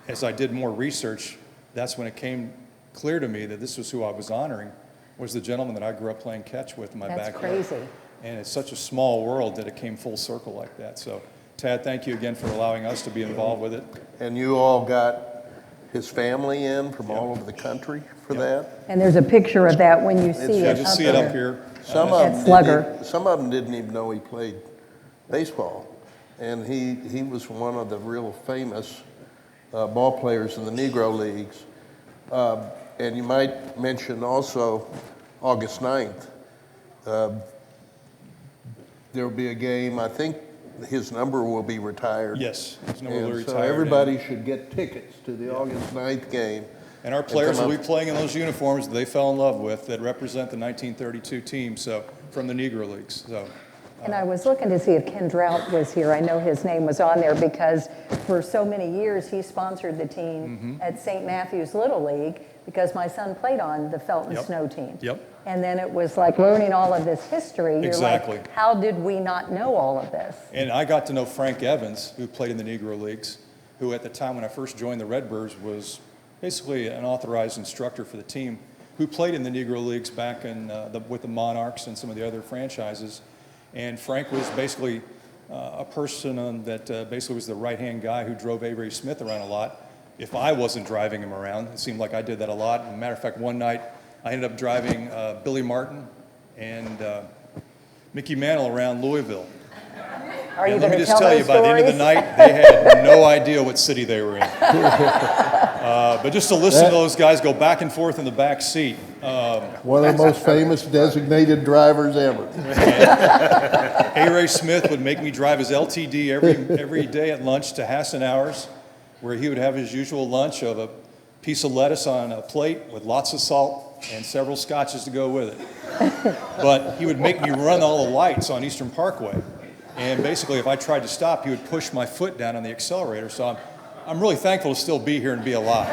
as I did more research, that's when it came clear to me that this was who I was honoring, was the gentleman that I grew up playing catch with in my backyard. That's crazy. And it's such a small world that it came full circle like that. So, Tad, thank you again for allowing us to be involved with it. And you all got his family in from all over the country for that? And there's a picture of that when you see Yeah, it just up see it up there. here. Some of them didn't even know he played baseball. And he was one of the real famous ball players in the Negro Leagues. And you might mention also August 9th. There will be a game, I think his number will be retired. Yes, his number will be And so retired. everybody should get tickets to the August 9th game. And our players come will up. be playing in those uniforms that they fell in love with that represent the 1932 team, so from the Negro Leagues. So, And I was looking to see if Ken Drought was here. I know his name was on there because for so many years he sponsored the team at St. Matthew's Little League because my son played on the Felton Yep. Snow team. Yep. And then it was like learning all of this history. You're Exactly. like, how did we not know all of this? and I got to know Frank Evans, who played in the Negro Leagues, who at the time when I first joined the Redbirds was basically an authorized instructor for the team, who played in the Negro Leagues back in with the Monarchs and some of the other franchises. And Frank was basically a person that basically was the right-hand guy who drove Avery Smith around a lot. If I wasn't driving him around, it seemed like I did that a lot. As a matter of fact, one night I ended up driving Billy Martin and Mickey Mantle around Louisville. Are you And let going me to just tell tell you, those by the end of the stories? night, they had no idea what city they were in. But just to listen to those guys go back and forth in the back seat. One of the most famous designated drivers ever. A-Ray Smith would make me drive his LTD every day at lunch to Hassenauer's, where he would have his usual lunch of a piece of lettuce on a plate with lots of salt and several scotches to go with it. But he would make me run all the lights on Eastern Parkway. And basically, if I tried to stop, he would push my foot down on the accelerator. So I'm really thankful to still be here and be alive.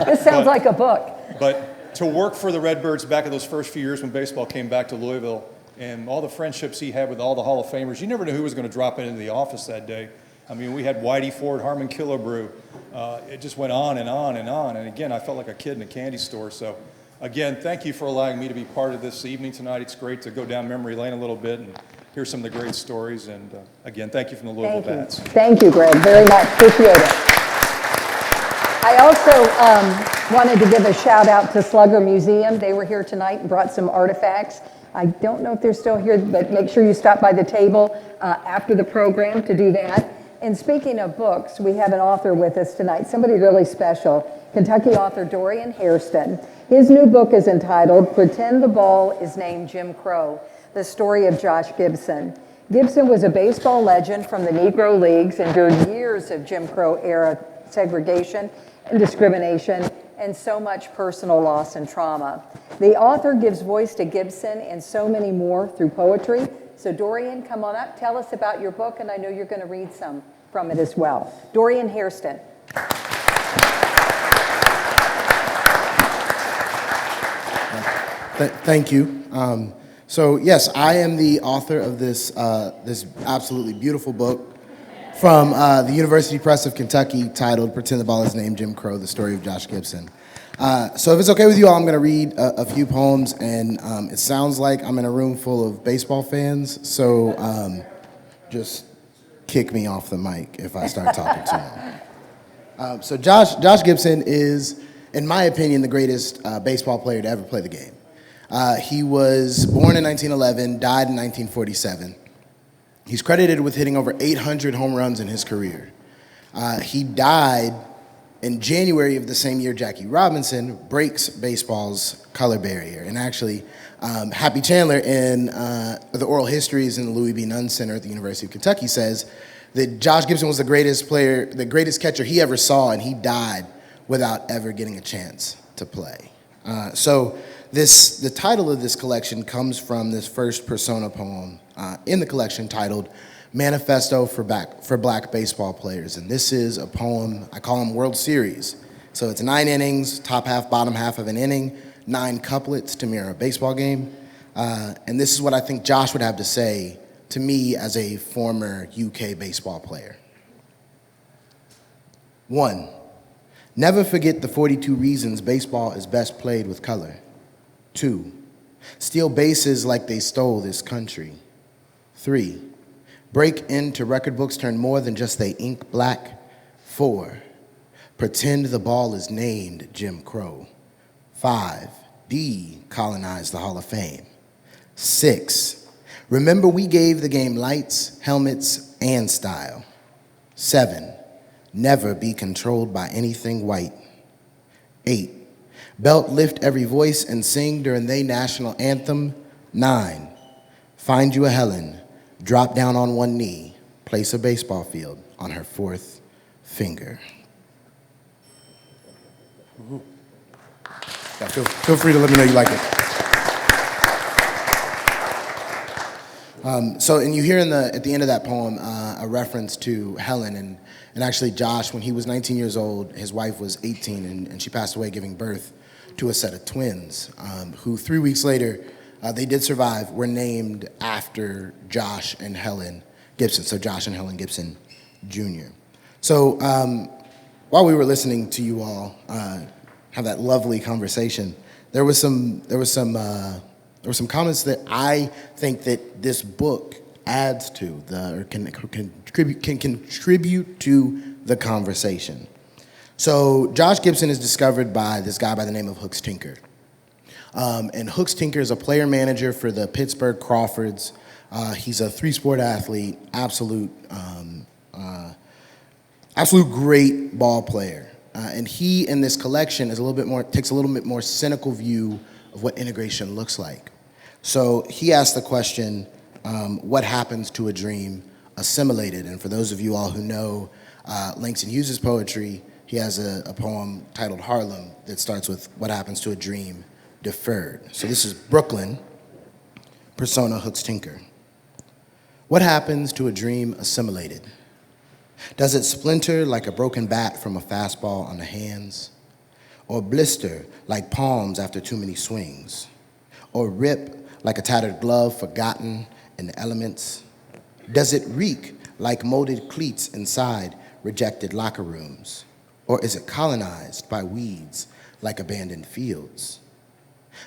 This sounds like a book. But to work for the Redbirds back in those first few years when baseball came back to Louisville and all the friendships he had with all the Hall of Famers, you never knew who was going to drop into the office that day. I mean, we had Whitey Ford, Harmon Killebrew. It just went on and on and on. And again, I felt like a kid in a candy store. So again, thank you for allowing me to be part of this evening tonight. It's great to go down memory lane a little bit and hear some of the great stories. And again, thank you from the Louisville Bats. Thank you, Greg, very much. Appreciate it. I also wanted to give a shout out to Slugger Museum. They were here tonight and brought some artifacts. I don't know if they're still here, but make sure you stop by the table after the program to do that. And speaking of books, we have an author with us tonight, somebody really special, Kentucky author Dorian Hairston. His new book is entitled Pretend the Ball is Named Jim Crow, the story of Josh Gibson. Gibson was a baseball legend from the Negro Leagues, endured years of Jim Crow era segregation, and discrimination, and so much personal loss and trauma. The author gives voice to Gibson and so many more through poetry. So Dorian, come on up, tell us about your book, and I know you're going to read some from it as well. Dorian Hairston. Thank you. So yes, I am the author of this absolutely beautiful book from the University Press of Kentucky titled "Pretend the Ball is Named Jim Crow: The Story of Josh Gibson." So if it's okay with you all, I'm going to read a few poems, and it sounds like I'm in a room full of baseball fans, so just kick me off the mic if I start talking too long. So Josh Gibson is, in my opinion, the greatest baseball player to ever play the game. He was born in 1911, died in 1947. He's credited with hitting over 800 home runs in his career. He died in January of the same year Jackie Robinson breaks baseball's color barrier. And actually, Happy Chandler in the Oral Histories in the Louis B. Nunn Center at the University of Kentucky says that Josh Gibson was the greatest player, the greatest catcher he ever saw, and he died without ever getting a chance to play. The title of this collection comes from this first persona poem in the collection titled Manifesto for Black Baseball Players. And this is a poem, I call them World Series. So it's 9 innings, top half, bottom half of an inning, 9 couplets to mirror a baseball game. And this is what I think Josh would have to say to me as a former UK baseball player. 1, never forget the 42 reasons baseball is best played with color. 2, steal bases like they stole this country. 3, break into record books, turn more than just they ink black. 4, pretend the ball is named Jim Crow. 5, decolonize the Hall of Fame. 6, remember we gave the game lights, helmets, and style. 7, never be controlled by anything white. 8, belt lift every voice and sing during the national anthem. 9, find you a Helen, drop down on one knee, place a baseball field on her 4th finger. Yeah, feel free to let me know you like it. And you hear at the end of that poem a reference to Helen, and actually Josh, when he was 19 years old, his wife was 18, and she passed away giving birth to a set of twins, who 3 weeks later, they did survive, were named after Josh and Helen Gibson, so Josh and Helen Gibson Jr. So while we were listening to you all have that lovely conversation, there was some comments that I think that this book adds to or can contribute to the conversation. So Josh Gibson is discovered by this guy by the name of Hooks Tinker. And Hooks Tinker is a player manager for the Pittsburgh Crawfords. He's a 3-sport athlete, absolute great ball player. And he, in this collection, takes a little bit more cynical view of what integration looks like. So he asked the question, what happens to a dream assimilated? And for those of you all who know Langston Hughes' poetry, he has a poem titled Harlem that starts with what happens to a dream deferred. So this is Brooklyn, persona Hooks Tinker. What happens to a dream assimilated? Does it splinter like a broken bat from a fastball on the hands? Or blister like palms after too many swings? Or rip like a tattered glove forgotten in the elements? Does it reek like molded cleats inside rejected locker rooms? Or is it colonized by weeds like abandoned fields?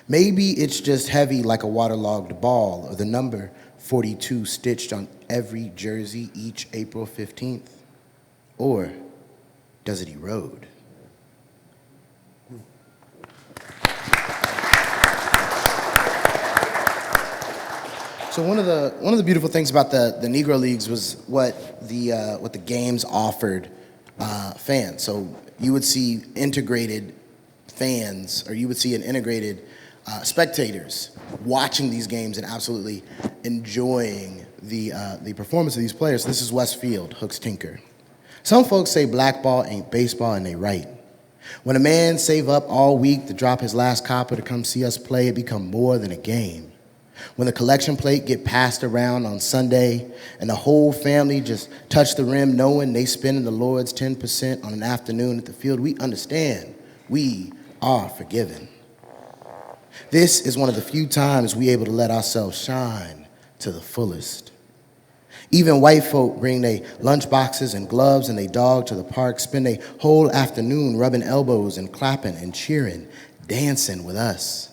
Maybe it's just heavy like a waterlogged ball, or the number 42 stitched on every jersey each April 15th. Or does it erode? So one of the beautiful things about the Negro Leagues was what the games offered fans. So you would see integrated fans, or you would see an integrated spectators watching these games and absolutely enjoying the performance of these players. This is West Field, Hooks Tinker. Some folks say black ball ain't baseball, and they right. When a man save up all week to drop his last copper to come see us play, it become more than a game. When the collection plate get passed around on Sunday and the whole family just touch the rim knowing they spending the Lord's 10% on an afternoon at the field, we understand we are forgiven. This is one of the few times we able to let ourselves shine to the fullest. Even white folk bring their lunch boxes and gloves and they dog to the park, spend a whole afternoon rubbing elbows and clapping and cheering, dancing with us.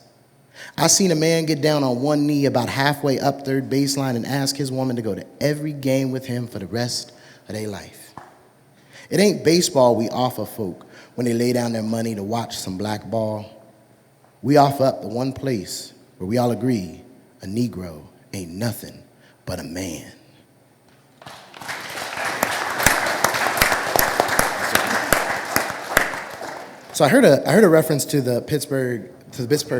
I seen a man get down on one knee about halfway up third baseline and ask his woman to go to every game with him for the rest of their life. It ain't baseball we offer folk when they lay down their money to watch some black ball. We offer up the one place where we all agree a Negro ain't nothing but a man. So I heard a reference to the Pittsburgh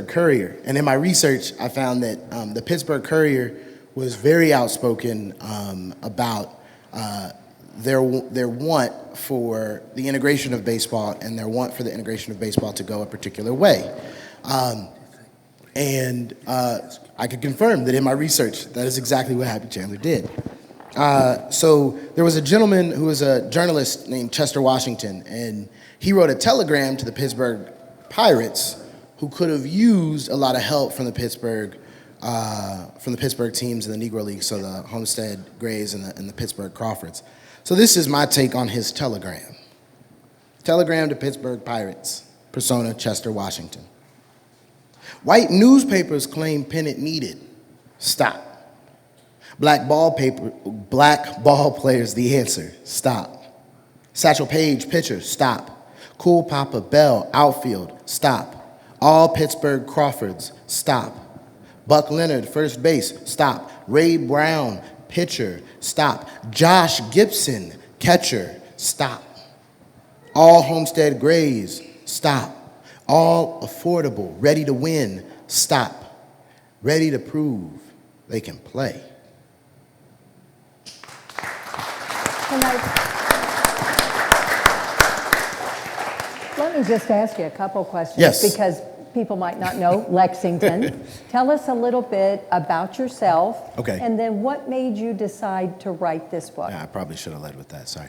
Courier, and in my research, I found that the Pittsburgh Courier was very outspoken about their want for the integration of baseball and their want for the integration of baseball to go a particular way. And I could confirm that in my research, that is exactly what Happy Chandler did. So there was a gentleman who was a journalist named Chester Washington, and he wrote a telegram to the Pittsburgh Pirates, who could have used a lot of help from the Pittsburgh teams in the Negro League, so the Homestead Grays and the Pittsburgh Crawfords. So this is my take on his telegram. Telegram to Pittsburgh Pirates, persona Chester Washington. White newspapers claim pennant needed. Stop. Black ball players the answer. Stop. Satchel Paige pitcher. Stop. Cool Papa Bell outfield. Stop. All Pittsburgh Crawfords. Stop. Buck Leonard first base. Stop. Ray Brown pitcher. Stop. Josh Gibson catcher. Stop. All Homestead Grays. Stop. All affordable, ready to win. Stop. Ready to prove they can play. Let me just ask you a couple questions. Yes. Because people might not know Lexington. Tell us a little bit about yourself. Okay. And then what made you decide to write this book? Yeah, I probably should have led with that, sorry.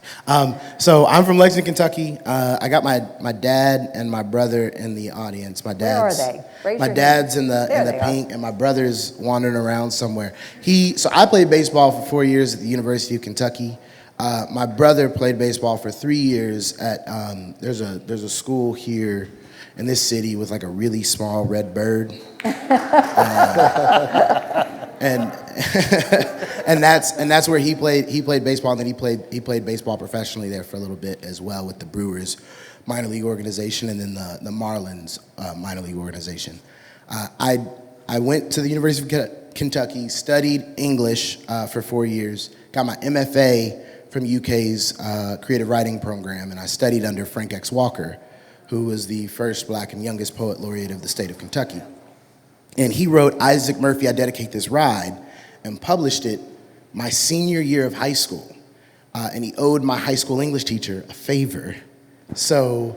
So I'm from Lexington, Kentucky. I got my dad and my brother in the audience. My dad's, Where are they? Raise my your dad's hand. in the There they are. pink, and my brother's wandering around somewhere. So I played baseball for 4 years at the University of Kentucky. My brother played baseball for 3 years at, there's a school here in this city with like a really small red bird. And that's where he played baseball, and then he played baseball professionally there for a little bit as well with the Brewers minor league organization and then the Marlins minor league organization. I went to the University of Kentucky, studied English for 4 years, got my MFA from UK's creative writing program, and I studied under Frank X. Walker, who was the first black and youngest poet laureate of the state of Kentucky. And he wrote Isaac Murphy, I Dedicate This Ride, and published it my senior year of high school. And he owed my high school English teacher a favor. So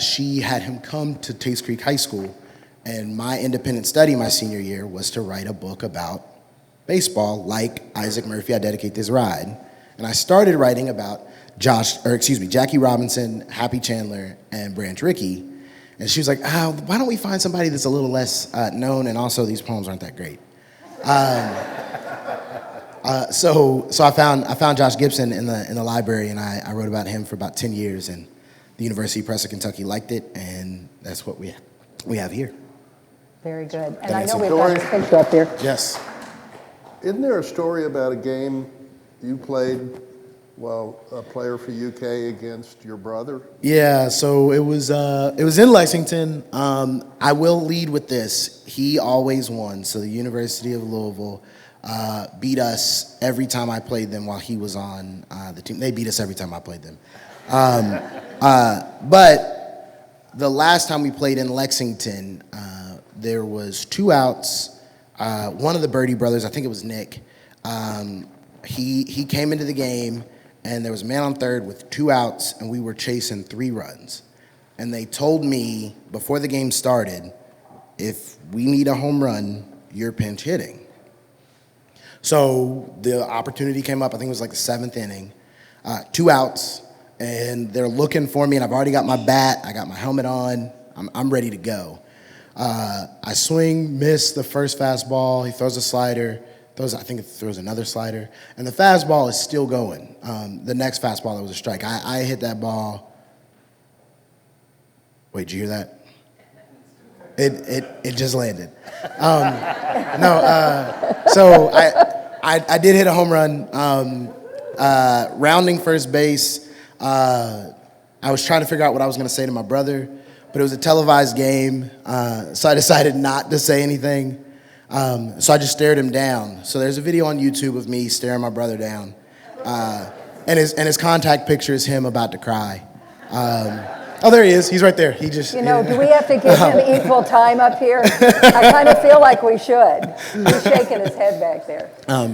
she had him come to Tates Creek High School, and my independent study my senior year was to write a book about baseball like Isaac Murphy, I Dedicate This Ride. And I started writing about Jackie Robinson, Happy Chandler, and Branch Rickey. And she was like, why don't we find somebody that's a little less known, and also these poems aren't that great. So I found Josh Gibson in the library, and I wrote about him for about 10 years, and the University Press of Kentucky liked it, and that's what we have here. Very good. And That I know answer we've got this picture up there. Yes. Isn't there a story about a game you played while a player for UK against your brother? Yeah, so it was in Lexington. I will lead with this. He always won. So the University of Louisville beat us every time I played them while he was on the team. They beat us every time I played them. But the last time we played in Lexington, there was 2 outs. One of the Birdie brothers, I think it was Nick, he came into the game, and there was a man on third with 2 outs, and we were chasing 3 runs. and they told me before the game started, if we need a home run, you're pinch hitting. So the opportunity came up, I think it was like the 7th inning, 2 outs, and they're looking for me, and I've already got my bat, I got my helmet on, I'm ready to go. I swing, miss the first fastball, he throws a slider, I think it throws another slider, and the fastball is still going. The next fastball, that was a strike. I hit that ball. Wait, did you hear that? It just landed. So I did hit a home run. Rounding first base, I was trying to figure out what I was going to say to my brother, but it was a televised game, so I decided not to say anything. So I just stared him down. So there's a video on YouTube of me staring my brother down, and his contact picture is him about to cry. Oh, there he is. He's right there. He just. Do we have to give him equal time up here? I kind of feel like we should. He's shaking his head back there.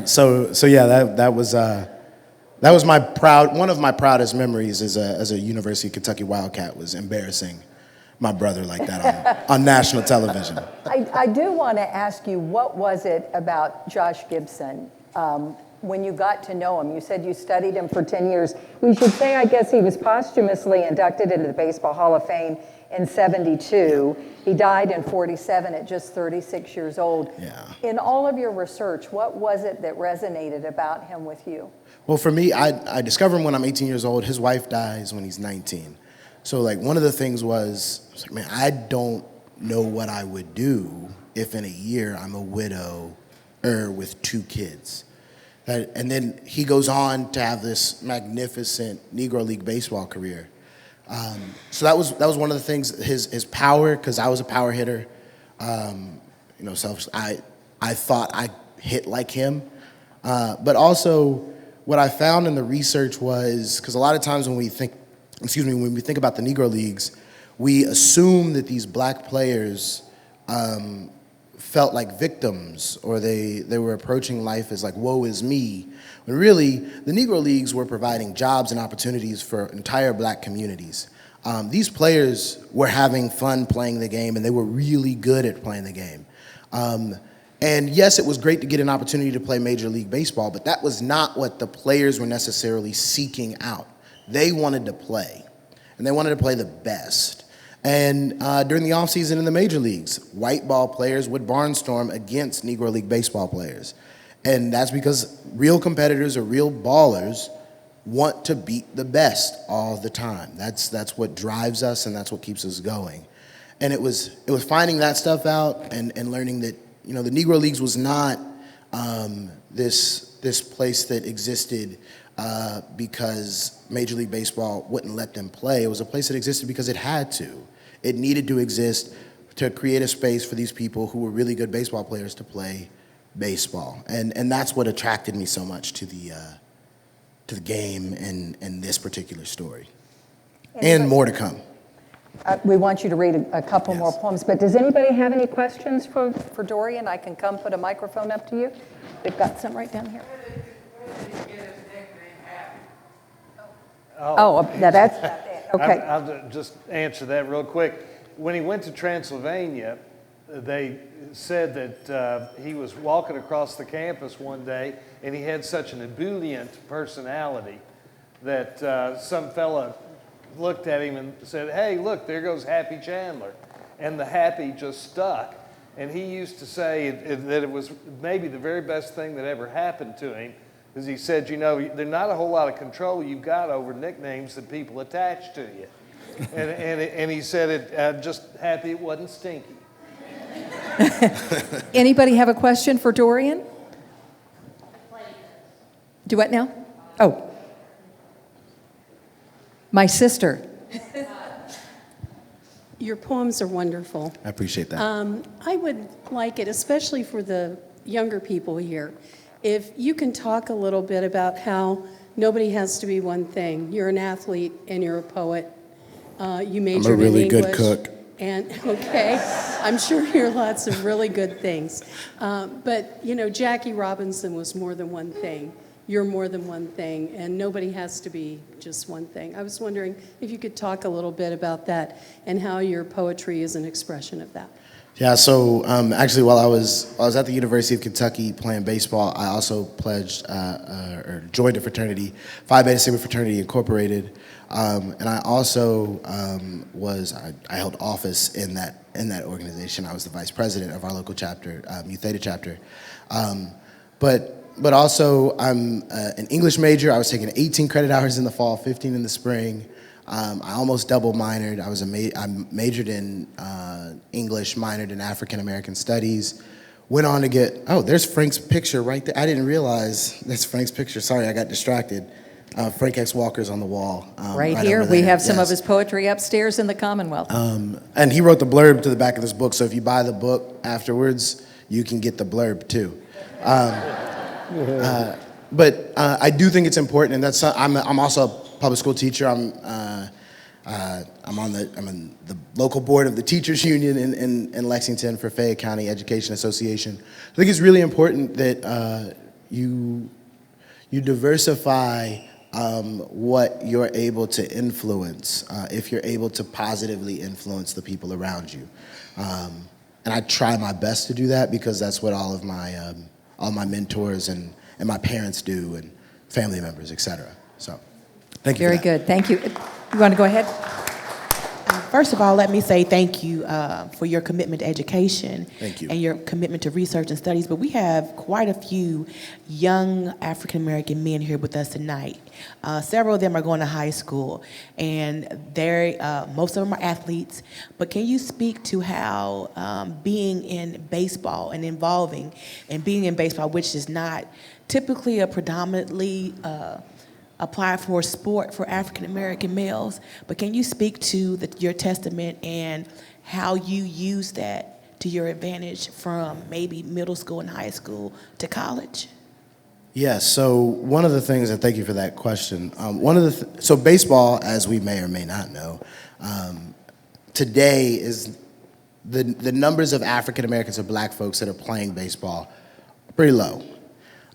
So yeah, that was my one of my proudest memories as a University of Kentucky Wildcat, was embarrassing my brother like that on national television. I do want to ask you, what was it about Josh Gibson when you got to know him? You said you studied him for 10 years. We should say, I guess, he was posthumously inducted into the Baseball Hall of Fame in '72. He died in '47 at just 36 years old. Yeah. In all of your research, what was it that resonated about him with you? Well, for me, I discovered him when I'm 18 years old. His wife dies when he's 19. So, like, one of the things was, I was like, man, I don't know what I would do if in a year I'm a widow with 2 kids. And then he goes on to have this magnificent Negro League baseball career. So that was one of the things, his power, because I was a power hitter. I thought I hit like him. But also what I found in the research was, because a lot of times when we think about the Negro Leagues, we assume that these black players felt like victims, or they were approaching life as like, woe is me. When really, the Negro Leagues were providing jobs and opportunities for entire black communities. These players were having fun playing the game, and they were really good at playing the game. And yes, it was great to get an opportunity to play Major League Baseball, but that was not what the players were necessarily seeking out. They wanted to play, and they wanted to play the best. And during the offseason in the major leagues, white ball players would barnstorm against Negro League baseball players. And that's because real competitors or real ballers want to beat the best all the time. That's what drives us, and that's what keeps us going. And it was finding that stuff out and learning that, the Negro Leagues was not this place that existed because Major League Baseball wouldn't let them play. It was a place that existed because it had to. It needed to exist to create a space for these people who were really good baseball players to play baseball. And that's what attracted me so much to the game and this particular story. And more to come. We want you to read a couple Yes. more poems, but does anybody have any questions for Dorian? I can come put a microphone up to you. We've got some right down here. Now that's okay. I'll just answer that real quick. When he went to Transylvania, they said that he was walking across the campus one day, and he had such an ebullient personality that some fella looked at him and said, "Hey, look, there goes Happy Chandler." And the happy just stuck. And he used to say that it was maybe the very best thing that ever happened to him, because he said, there's not a whole lot of control you've got over nicknames that people attach to you. and he said, just happy it wasn't Stinky. Anybody have a question for Dorian? Do what now? Oh. My sister. Your poems are wonderful. I appreciate that. I would like it, especially for the younger people here, if you can talk a little bit about how nobody has to be one thing. You're an athlete and you're a poet. You majored I'm a really in good English. cook. And okay, I'm sure you're lots of really good things. But Jackie Robinson was more than one thing. you're more than one thing, and nobody has to be just one thing. I was wondering if you could talk a little bit about that and how your poetry is an expression of that. Yeah, so actually, while I was at the University of Kentucky playing baseball, I also pledged or joined a fraternity, Phi Beta Sigma Fraternity Incorporated, and I also I held office in that organization. I was the vice president of our local chapter, Mu Theta chapter, but also I'm an English major. I was taking 18 credit hours in the fall, 15 in the spring. I almost double minored. I majored in English, minored in African American Studies. Went on to get, there's Frank's picture right there. I didn't realize that's Frank's picture. Sorry, I got distracted. Frank X. Walker's on the wall. Right here, over we there. have some of Yes. his poetry upstairs in the Commonwealth. And he wrote the blurb to the back of this book, so if you buy the book afterwards, you can get the blurb too. But I do think it's important, and I'm also a public school teacher. I'm in the local board of the teachers union in Lexington for Fayette County Education Association. I think it's really important that you diversify what you're able to influence, if you're able to positively influence the people around you. And I try my best to do that because that's what all my mentors and my parents do, and family members, et cetera. So, thank you. Very good. Thank you. You want to go ahead? First of all, let me say thank you for your commitment to education. Thank you. And your commitment to research and studies. But we have quite a few young African American men here with us tonight. Several of them are going to high school, and most of them are athletes. But can you speak to how being in baseball and being in baseball, which is not typically a predominantly apply for sport for African American males, but can you speak to your testament and how you use that to your advantage from maybe middle school and high school to college? Yes, so one of the things, and thank you for that question, so baseball, as we may or may not know, today is the numbers of African Americans or black folks that are playing baseball pretty low.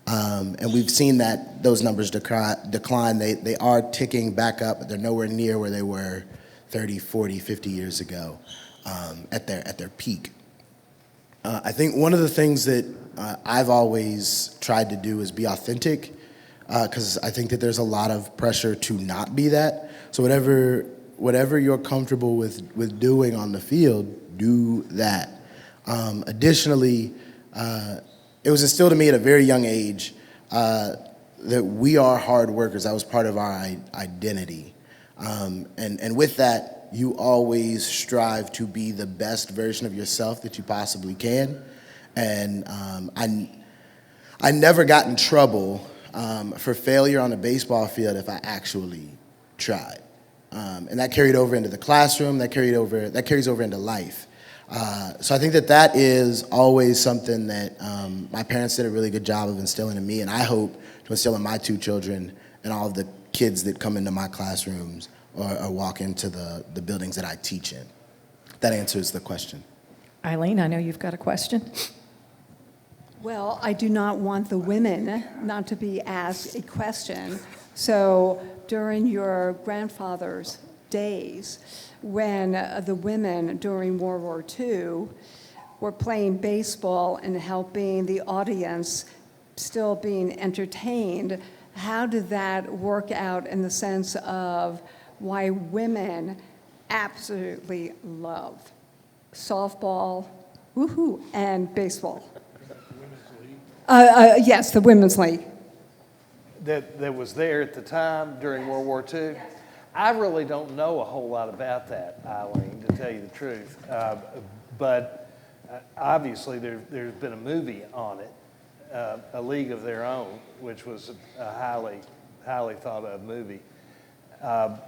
And we've seen that those numbers decline. They are ticking back up, but they're nowhere near where they were 30, 40, 50 years ago at their peak. I think one of the things that I've always tried to do is be authentic, because I think that there's a lot of pressure to not be that. So whatever you're comfortable with doing on the field, do that. Additionally, it was instilled in me at a very young age that we are hard workers. That was part of our identity. And with that, you always strive to be the best version of yourself that you possibly can. And I never got in trouble for failure on the baseball field if I actually tried. And that carried over into the classroom, that carries over into life. So I think that is always something that my parents did a really good job of instilling in me, and I hope to instill in my two children and all of the kids that come into my classrooms or walk into the buildings that I teach in. That answers the question. Eileen, I know you've got a question. Well, I do not want the women not to be asked a question. So during your grandfather's days, when the women during World War II were playing baseball and helping the audience still being entertained, how did that work out in the sense of why women absolutely love softball, woohoo, and baseball? Yes, the Women's League. That was there at the time during World War II? I really don't know a whole lot about that, Eileen, to tell you the truth. But obviously there's been a movie on it, A League of Their Own, which was a highly thought of movie. I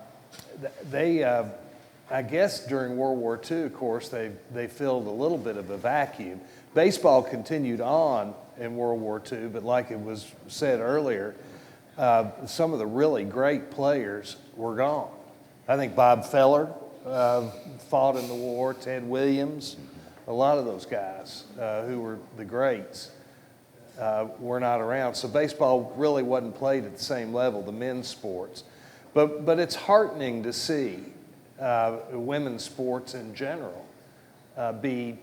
guess during World War II, of course, they filled a little bit of a vacuum. Baseball continued on in World War II, but like it was said earlier, some of the really great players were gone. I think Bob Feller fought in the war, Ted Williams, a lot of those guys who were the greats were not around. So baseball really wasn't played at the same level, the men's sports. But it's heartening to see women's sports in general be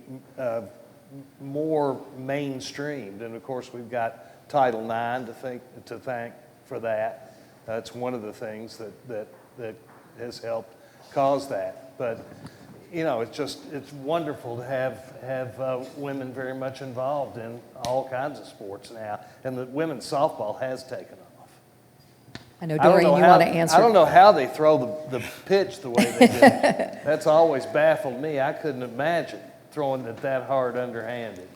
more mainstreamed. And of course, we've got Title IX to thank for that. That's one of the things that has helped cause that. But you know, it's wonderful to have women very much involved in all kinds of sports now, and the women's softball has taken off. I know, Doreen, you want to answer. I don't know how they throw the pitch the way they do. That's always baffled me. I couldn't imagine throwing it that hard underhanded.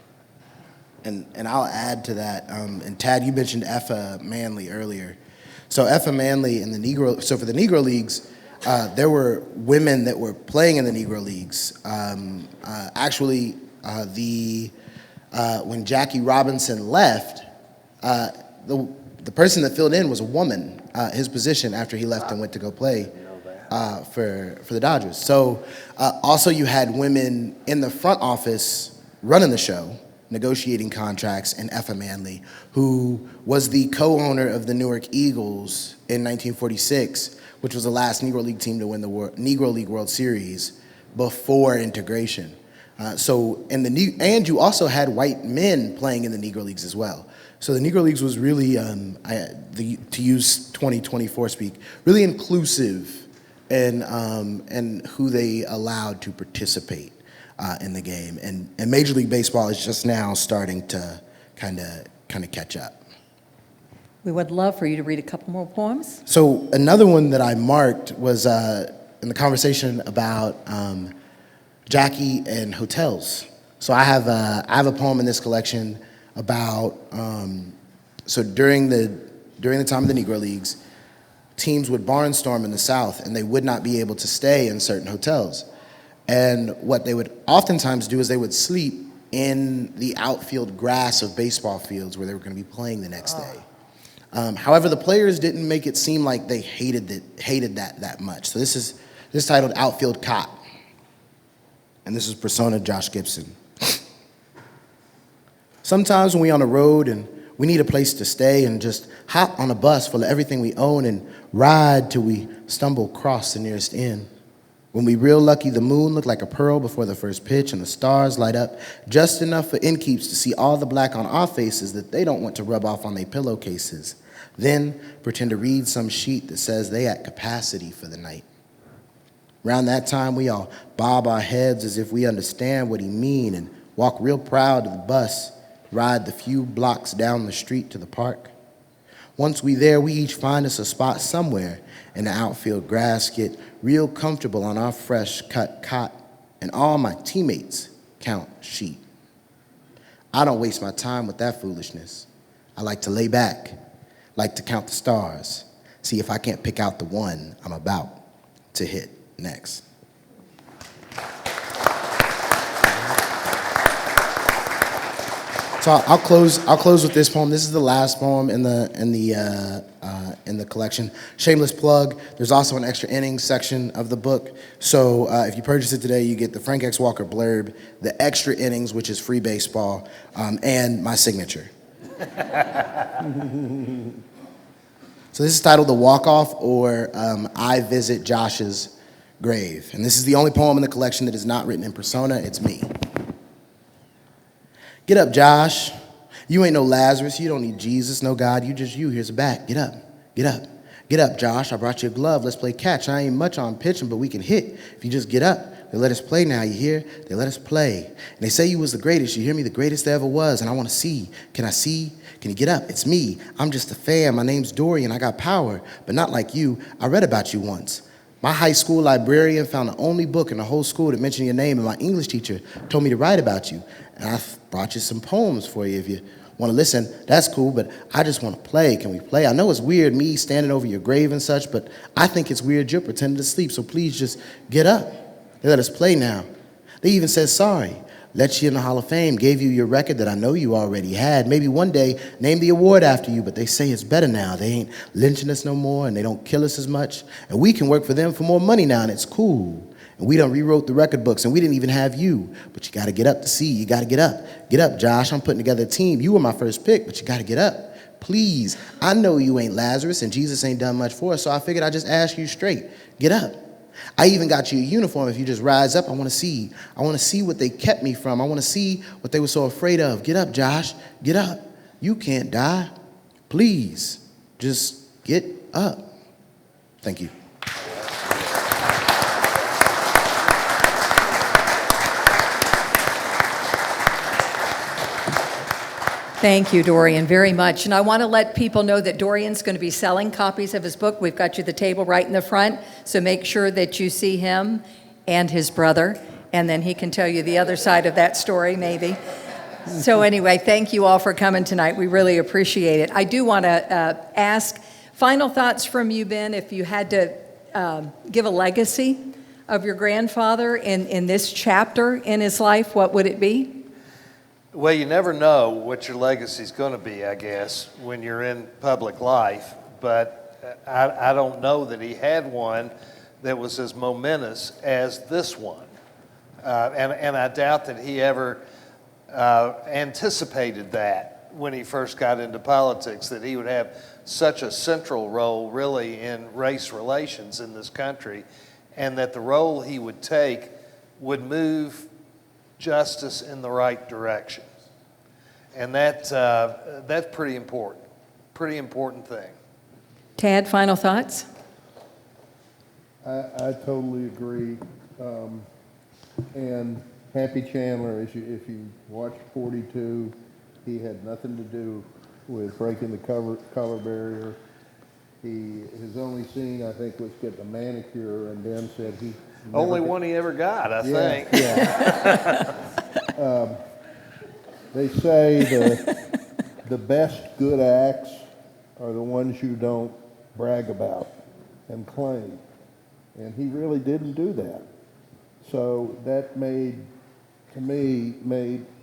And I'll add to that. And Tad, you mentioned Effa Manley earlier. So Effa Manley in the Negro. So for the Negro Leagues, there were women that were playing in the Negro Leagues. When Jackie Robinson left, the person that filled in was a woman, his position after he left and went to go play for the Dodgers. So also you had women in the front office running the show, negotiating contracts, and Effa Manley, who was the co-owner of the Newark Eagles in 1946, which was the last Negro League team to win the Negro League World Series before integration. And you also had white men playing in the Negro Leagues as well. So the Negro Leagues was really, to use 2024 speak, really inclusive in who they allowed to participate in the game. And Major League Baseball is just now starting to kind of catch up. We would love for you to read a couple more poems. So another one that I marked was in the conversation about Jackie and hotels. So I have a poem in this collection about so during the time of the Negro Leagues, teams would barnstorm in the South and they would not be able to stay in certain hotels. And what they would oftentimes do is they would sleep in the outfield grass of baseball fields where they were going to be playing the next day. However, the players didn't make it seem like they hated that much. So this is titled Outfield Cot. And this is persona Josh Gibson. Sometimes when we on the road and we need a place to stay and just hop on a bus full of everything we own and ride till we stumble across the nearest inn. When we real lucky, the moon look like a pearl before the first pitch and the stars light up just enough for innkeeps to see all the black on our faces that they don't want to rub off on their pillowcases. Then pretend to read some sheet that says they at capacity for the night. Around that time, we all bob our heads as if we understand what he mean and walk real proud to the bus, ride the few blocks down the street to the park. Once we there, we each find us a spot somewhere in the outfield grass, get real comfortable on our fresh cut cot, and all my teammates count sheep. I don't waste my time with that foolishness. I like to lay back, like to count the stars, see if I can't pick out the one I'm about to hit next. So I'll close with this poem. This is the last poem in the collection. Shameless plug. There's also an extra innings section of the book. So if you purchase it today, you get the Frank X. Walker blurb, the extra innings, which is free baseball, and my signature. So this is titled "The Walk Off" or "I Visit Josh's Grave," and this is the only poem in the collection that is not written in persona. It's me. Get up, Josh. You ain't no Lazarus. You don't need Jesus, no God. You just you. Here's a bat. Get up. Get up. Get up, Josh. I brought you a glove. Let's play catch. I ain't much on pitching, but we can hit. If you just get up, they let us play now. You hear? They let us play. And they say you was the greatest. You hear me? The greatest there ever was. And I want to see. Can I see? Can you get up? It's me. I'm just a fan. My name's Dorian. I got power, but not like you. I read about you once. My high school librarian found the only book in the whole school that mentioned your name, and my English teacher told me to write about you. And I brought you some poems for you. If you want to listen, that's cool, but I just want to play. Can we play? I know it's weird, me standing over your grave and such, but I think it's weird you're pretending to sleep, so please just get up. They let us play now. They even said sorry. Let you in the Hall of Fame, gave you your record that I know you already had. Maybe one day named the award after you, but they say it's better now. They ain't lynching us no more, and they don't kill us as much. And we can work for them for more money now, and it's cool. And we done rewrote the record books, and we didn't even have you. But you got to get up to see. You got to get up. Get up, Josh. I'm putting together a team. You were my first pick, but you got to get up. Please. I know you ain't Lazarus, and Jesus ain't done much for us, so I figured I'd just ask you straight. Get up. I even got you a uniform. If you just rise up, I want to see. I want to see what they kept me from. I want to see what they were so afraid of. Get up, Josh. Get up. You can't die. Please, just get up. Thank you. Thank you, Dorian, very much. And I want to let people know that Dorian's going to be selling copies of his book. We've got you the table right in the front, so make sure that you see him and his brother, and then he can tell you the other side of that story, maybe. So anyway, thank you all for coming tonight. We really appreciate it. I do want to ask final thoughts from you, Ben, if you had to give a legacy of your grandfather in this chapter in his life, what would it be? Well, you never know what your legacy is going to be, I guess, when you're in public life. But I don't know that he had one that was as momentous as this one. And I doubt that he ever anticipated that when he first got into politics, that he would have such a central role, really, in race relations in this country, and that the role he would take would move justice in the right direction. And that's pretty important thing. Tad, final thoughts? I totally agree. And Happy Chandler, if you watch 42, he had nothing to do with breaking the color barrier. His only scene, I think, was getting a manicure, and Ben said he... Only one he ever got, I think. Yeah. They say the best good acts are the ones you don't brag about and claim. And he really didn't do that. So that made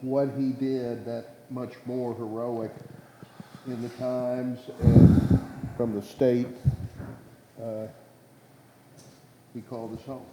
what he did that much more heroic in the Times and from the state. He called us home.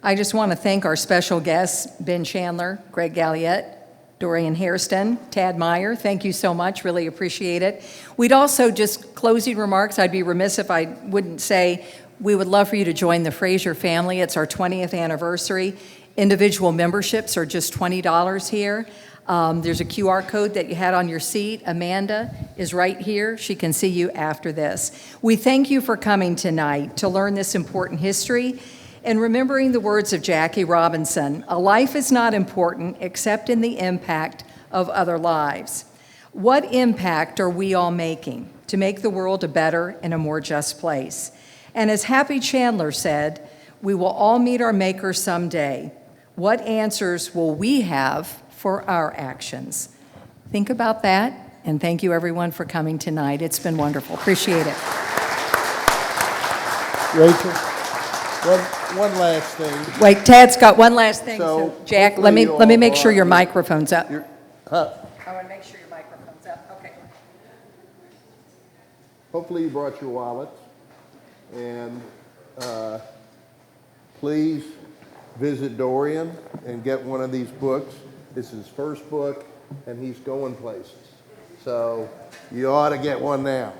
I just want to thank our special guests, Ben Chandler, Greg Galliette, Dorian Hairston, Tad Meyer. Thank you so much. Really appreciate it. We'd also, just closing remarks, I'd be remiss if I wouldn't say we would love for you to join the Fraser family. It's our 20th anniversary. Individual memberships are just $20 here. There's a QR code that you had on your seat. Amanda is right here. She can see you after this. We thank you for coming tonight to learn this important history and remembering the words of Jackie Robinson, a life is not important except in the impact of other lives. What impact are we all making to make the world a better and a more just place? And as Happy Chandler said, we will all meet our Maker someday. What answers will we have for our actions? Think about that, and thank you everyone for coming tonight. It's been wonderful. Appreciate it. Rachel, one last thing. Wait, Tad's got one last thing. So Jack, let me hopefully make sure your microphone's up. Huh? I want to make sure your microphone's up. Okay. Hopefully you brought your wallets, and please visit Dorian and get one of these books. This is his first book, and he's going places. So you ought to get one now.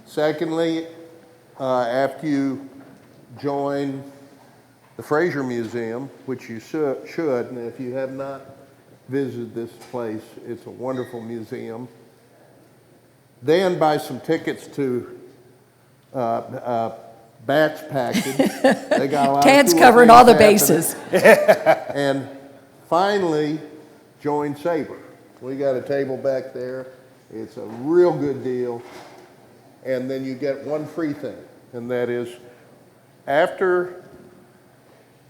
Secondly, after you join the Fraser Museum, which you should, and if you have not visited this place, it's a wonderful museum. Then buy some tickets to Bats Package. They got a lot Tad's of cool covering things all the happening. bases. And finally, join Sabre. We got a table back there. It's a real good deal. And then you get one free thing, and that is after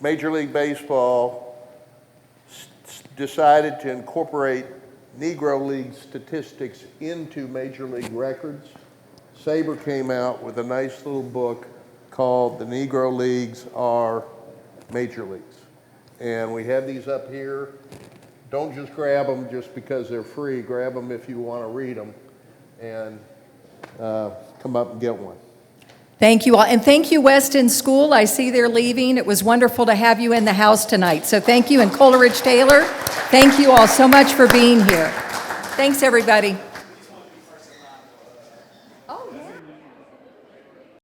Major League Baseball decided to incorporate Negro League statistics into Major League records, Sabre came out with a nice little book called The Negro Leagues Are Major Leagues. And we have these up here. Don't just grab them just because they're free. Grab them if you want to read them, and come up and get one. Thank you all. And thank you, Weston School. I see they're leaving. It was wonderful to have you in the house tonight. So thank you. And Coleridge Taylor, thank you all so much for being here. Thanks, everybody.